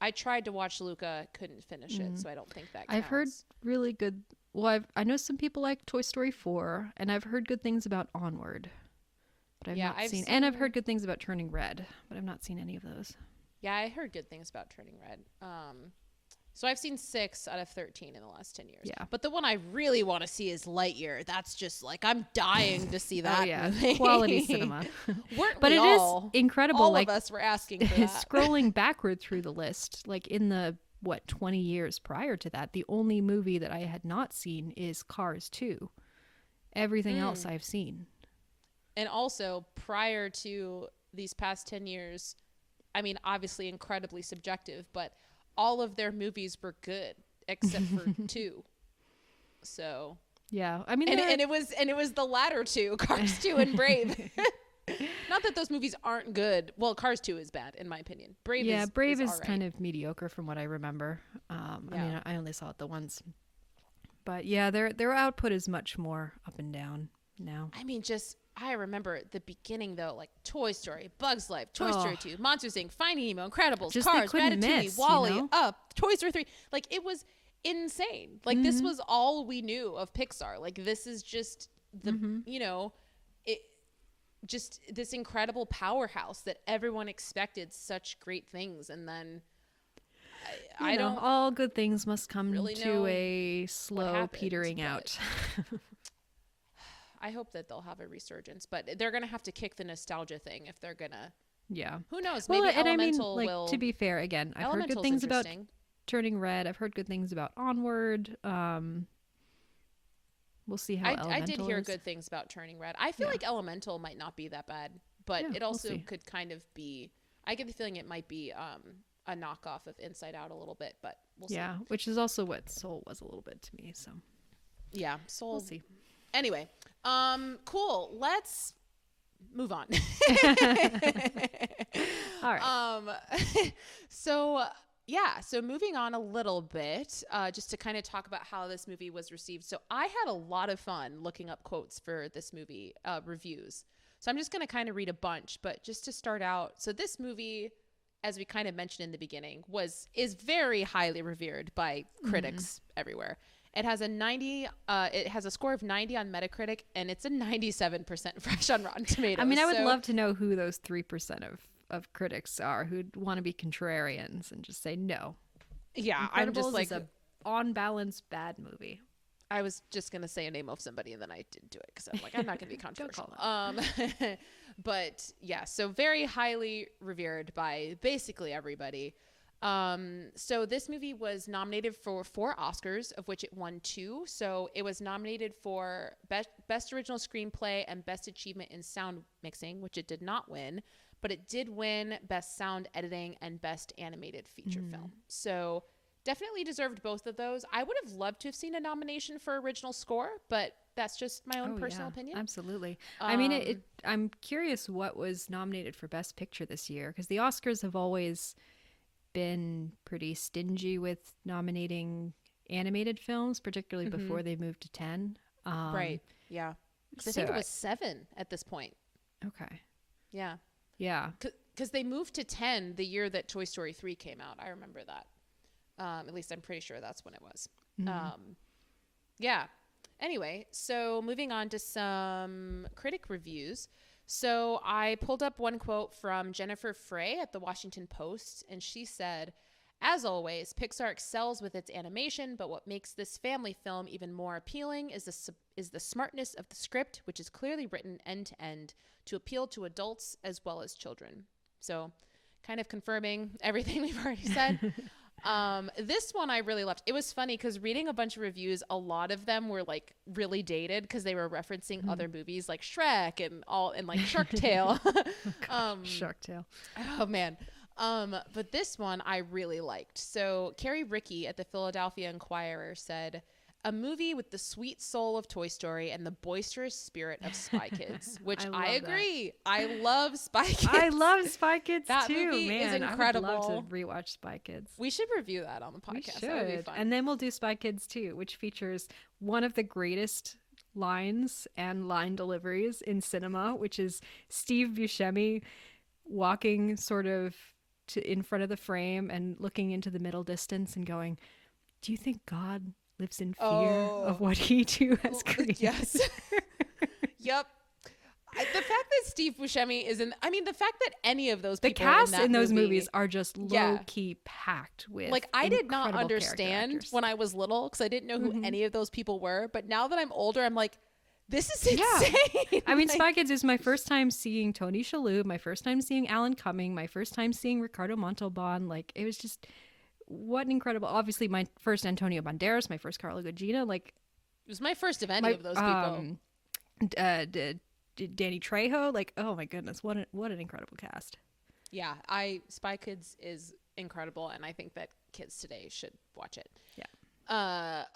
I tried to watch Luca, couldn't finish it, so I don't think that counts. I've heard really good. Well, I know some people like Toy Story 4, and I've heard good things about Onward, but I've not seen. And I've heard good things about Turning Red, but I've not seen any of those. Yeah, I heard good things about Turning Red. So I've seen 6 out of 13 in the last 10 years. Yeah. But the one I really want to see is Lightyear. That's just like, I'm dying to see that. Oh, yeah. Movie. Quality cinema. But it is incredible. All like, of us were asking for that. Scrolling backward through the list, like in the, 20 years prior to that, the only movie that I had not seen is Cars 2. Everything else I've seen. And also, prior to these past 10 years, I mean, obviously incredibly subjective, but all of their movies were good except for 2. So yeah, I mean, and it was the latter 2, Cars 2 and Brave. Not that those movies aren't good. Well, Cars 2 is bad in my opinion. Brave is right. Kind of mediocre from what I remember. I mean, I only saw it the once, but yeah, their output is much more up and down now. I mean, I remember the beginning though, like Toy Story, Bugs Life, Toy Story 2, Monsters Inc., Finding Nemo, Incredibles, Cars, Ratatouille, WALL-E, Up, Toy Story 3. Like it was insane. Like this was all we knew of Pixar. Like this is just the just this incredible powerhouse that everyone expected such great things, and then I don't all good things must come really to a slow petering out. I hope that they'll have a resurgence, but they're going to have to kick the nostalgia thing if they're going to. Yeah. Who knows? Maybe Elemental will. To be fair, again, I've heard good things about Turning Red. I've heard good things about Onward. We'll see how Elemental I did hear good things about Turning Red. I feel like Elemental might not be that bad, but it also could kind of be. I get the feeling it might be a knockoff of Inside Out a little bit, but we'll see. Yeah, which is also what Soul was a little bit to me. So. Yeah, Soul. We'll see. Anyway, cool. Let's move on. All right. So moving on a little bit, just to kind of talk about how this movie was received. So I had a lot of fun looking up quotes for this movie, reviews. So I'm just going to kind of read a bunch, but just to start out. So this movie, as we kind of mentioned in the beginning, is very highly revered by critics everywhere. It has a score of 90 on Metacritic, and it's a 97% fresh on Rotten Tomatoes. I mean, I would love to know who those 3% of critics are who'd want to be contrarians and just say no. Yeah, I'm just like a on balance bad movie. I was just gonna say a name of somebody, and then I didn't do it because I'm like, I'm not gonna be controversial. But yeah, so very highly revered by basically everybody. So this movie was nominated for 4 Oscars, of which it won 2. So it was nominated for Best Original Screenplay and Best Achievement in Sound Mixing, which it did not win, but it did win Best Sound Editing and Best Animated Feature Film. So definitely deserved both of those. I would have loved to have seen a nomination for original score, but that's just my own personal opinion. Absolutely. I mean, I'm curious what was nominated for Best Picture this year, because the Oscars have always been pretty stingy with nominating animated films, particularly before they moved to 10. Right. Yeah. Because I think it was 7 at this point. Okay. Yeah. Yeah. Because they moved to 10 the year that Toy Story 3 came out. I remember that. At least I'm pretty sure that's when it was. Yeah. Anyway, so moving on to some critic reviews. So I pulled up one quote from Jennifer Frey at the Washington Post, and she said, "As always, Pixar excels with its animation, but what makes this family film even more appealing is the smartness of the script, which is clearly written end to end to appeal to adults as well as children." So kind of confirming everything we've already said. This one I really loved. It was funny because reading a bunch of reviews, a lot of them were like really dated because they were referencing other movies like Shrek and like Shark Tale. Shark Tale. Oh man. But this one I really liked. So Carrie Rickey at the Philadelphia Inquirer said, "A movie with the sweet soul of Toy Story and the boisterous spirit of Spy Kids," which I agree. I love Spy Kids. I love Spy Kids that too. Movie Man, is incredible. I would love to rewatch Spy Kids. We should review that on the podcast. We That would be should. fun. And then we'll do Spy Kids 2, which features one of the greatest lines and line deliveries in cinema, which is Steve Buscemi walking sort of in front of the frame and looking into the middle distance and going, "Do you think God lives in fear of what he too has created?" Yes. Yep. The fact that Steve Buscemi is the fact that any of those people the cast in those movie, movies are just low-key packed with like, I did not incredible understand when I was little because I didn't know who any of those people were, but now that I'm older, I'm like, this is insane. I mean, Spy Kids is my first time seeing Tony Shalhoub, my first time seeing Alan Cumming, my first time seeing Ricardo Montalban. Like, it was just, what an incredible, obviously my first Antonio Banderas, my first Carla Gugino. Like, it was my first of any of those people. Danny Trejo. Like, oh my goodness, what an incredible cast. Yeah, Spy Kids is incredible, and I think that kids today should watch it. Yeah.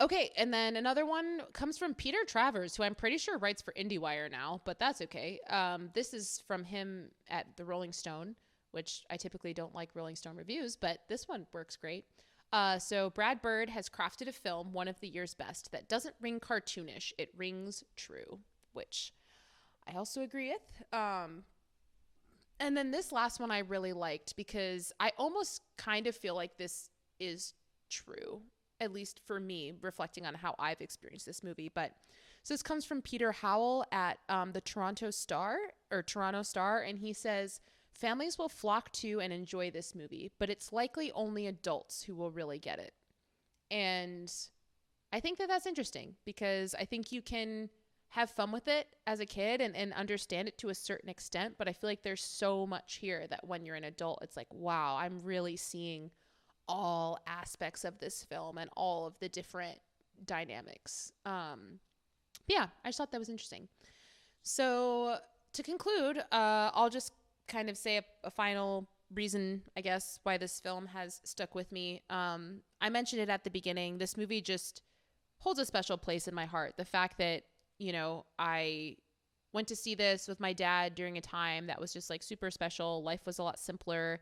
Okay, and then another one comes from Peter Travers, who I'm pretty sure writes for IndieWire now, but that's okay. This is from him at the Rolling Stone, which I typically don't like Rolling Stone reviews, but this one works great. So Brad Bird has crafted a film, one of the year's best, that doesn't ring cartoonish. It rings true, which I also agree with. And then this last one I really liked because I almost kind of feel like this is true, at least for me, reflecting on how I've experienced this movie. But so this comes from Peter Howell at the Toronto Star, and he says, "Families will flock to and enjoy this movie, but it's likely only adults who will really get it." And I think that that's interesting because I think you can have fun with it as a kid and understand it to a certain extent, but I feel like there's so much here that when you're an adult, it's like, wow, I'm really seeing all aspects of this film and all of the different dynamics. Yeah, I just thought that was interesting. So to conclude, I'll just kind of say a final reason, I guess, why this film has stuck with me. I mentioned it at the beginning. This movie just holds a special place in my heart. The fact that, you know, I went to see this with my dad during a time that was just like super special. Life was a lot simpler.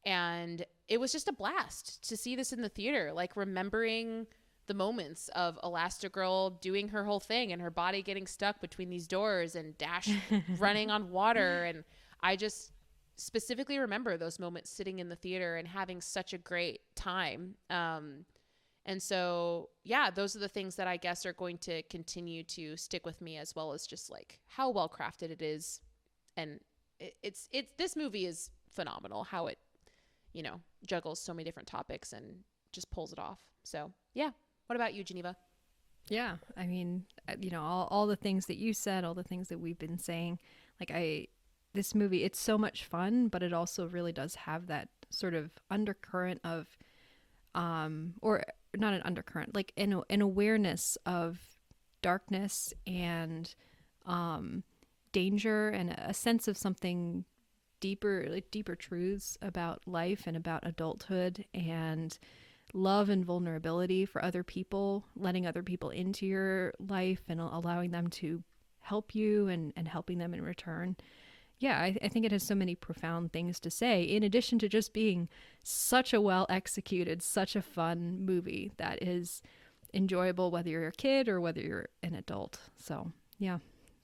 And it was just a blast to see this in the theater, like remembering the moments of Elastigirl doing her whole thing and her body getting stuck between these doors and Dash running on water. And I just specifically remember those moments sitting in the theater and having such a great time. And so, yeah, those are the things that I guess are going to continue to stick with me, as well as just like how well crafted it is. And it's this movie is phenomenal, how it, you know, juggles so many different topics and just pulls it off. So, yeah. What about you, Geneva? Yeah, I mean, you know, all the things that you said, all the things that we've been saying, like this movie, it's so much fun, but it also really does have that sort of undercurrent of, or not an undercurrent, like an awareness of darkness and danger and a sense of something deeper, like deeper truths about life and about adulthood. And love and vulnerability for other people, letting other people into your life and allowing them to help you and helping them in return. Yeah, I think it has so many profound things to say, in addition to just being such a well executed, such a fun movie that is enjoyable whether you're a kid or whether you're an adult. So yeah,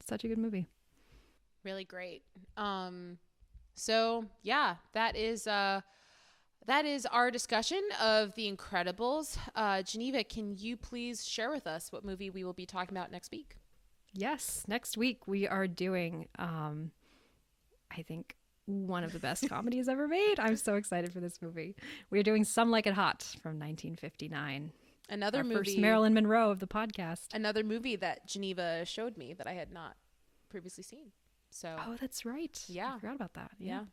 such a good movie. Really great. So yeah, that is our discussion of The Incredibles. Geneva, can you please share with us what movie we will be talking about next week? Yes, next week we are doing I think one of the best comedies ever made. I'm so excited for this movie. We're doing Some Like It Hot from 1959. Another Our movie, first Marilyn Monroe of the podcast. Another movie that Geneva showed me that I had not previously seen. So oh, that's right. Yeah, I forgot about that. Yeah.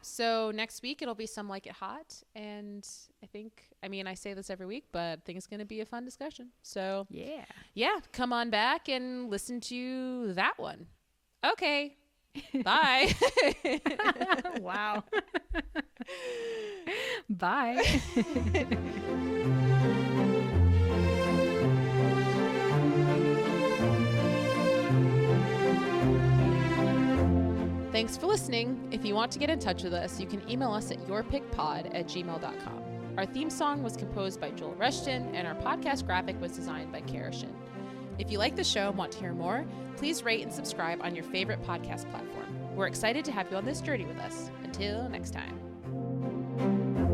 So next week it'll be Some Like It Hot, and I say this every week, but I think it's going to be a fun discussion. So yeah, come on back and listen to that one. Okay. Bye. Wow. Bye. Thanks for listening. If you want to get in touch with us, you can email us at yourpickpod@gmail.com. Our theme song was composed by Joel Rushton, and our podcast graphic was designed by Kara Shin. If you like the show and want to hear more, please rate and subscribe on your favorite podcast platform. We're excited to have you on this journey with us. Until next time.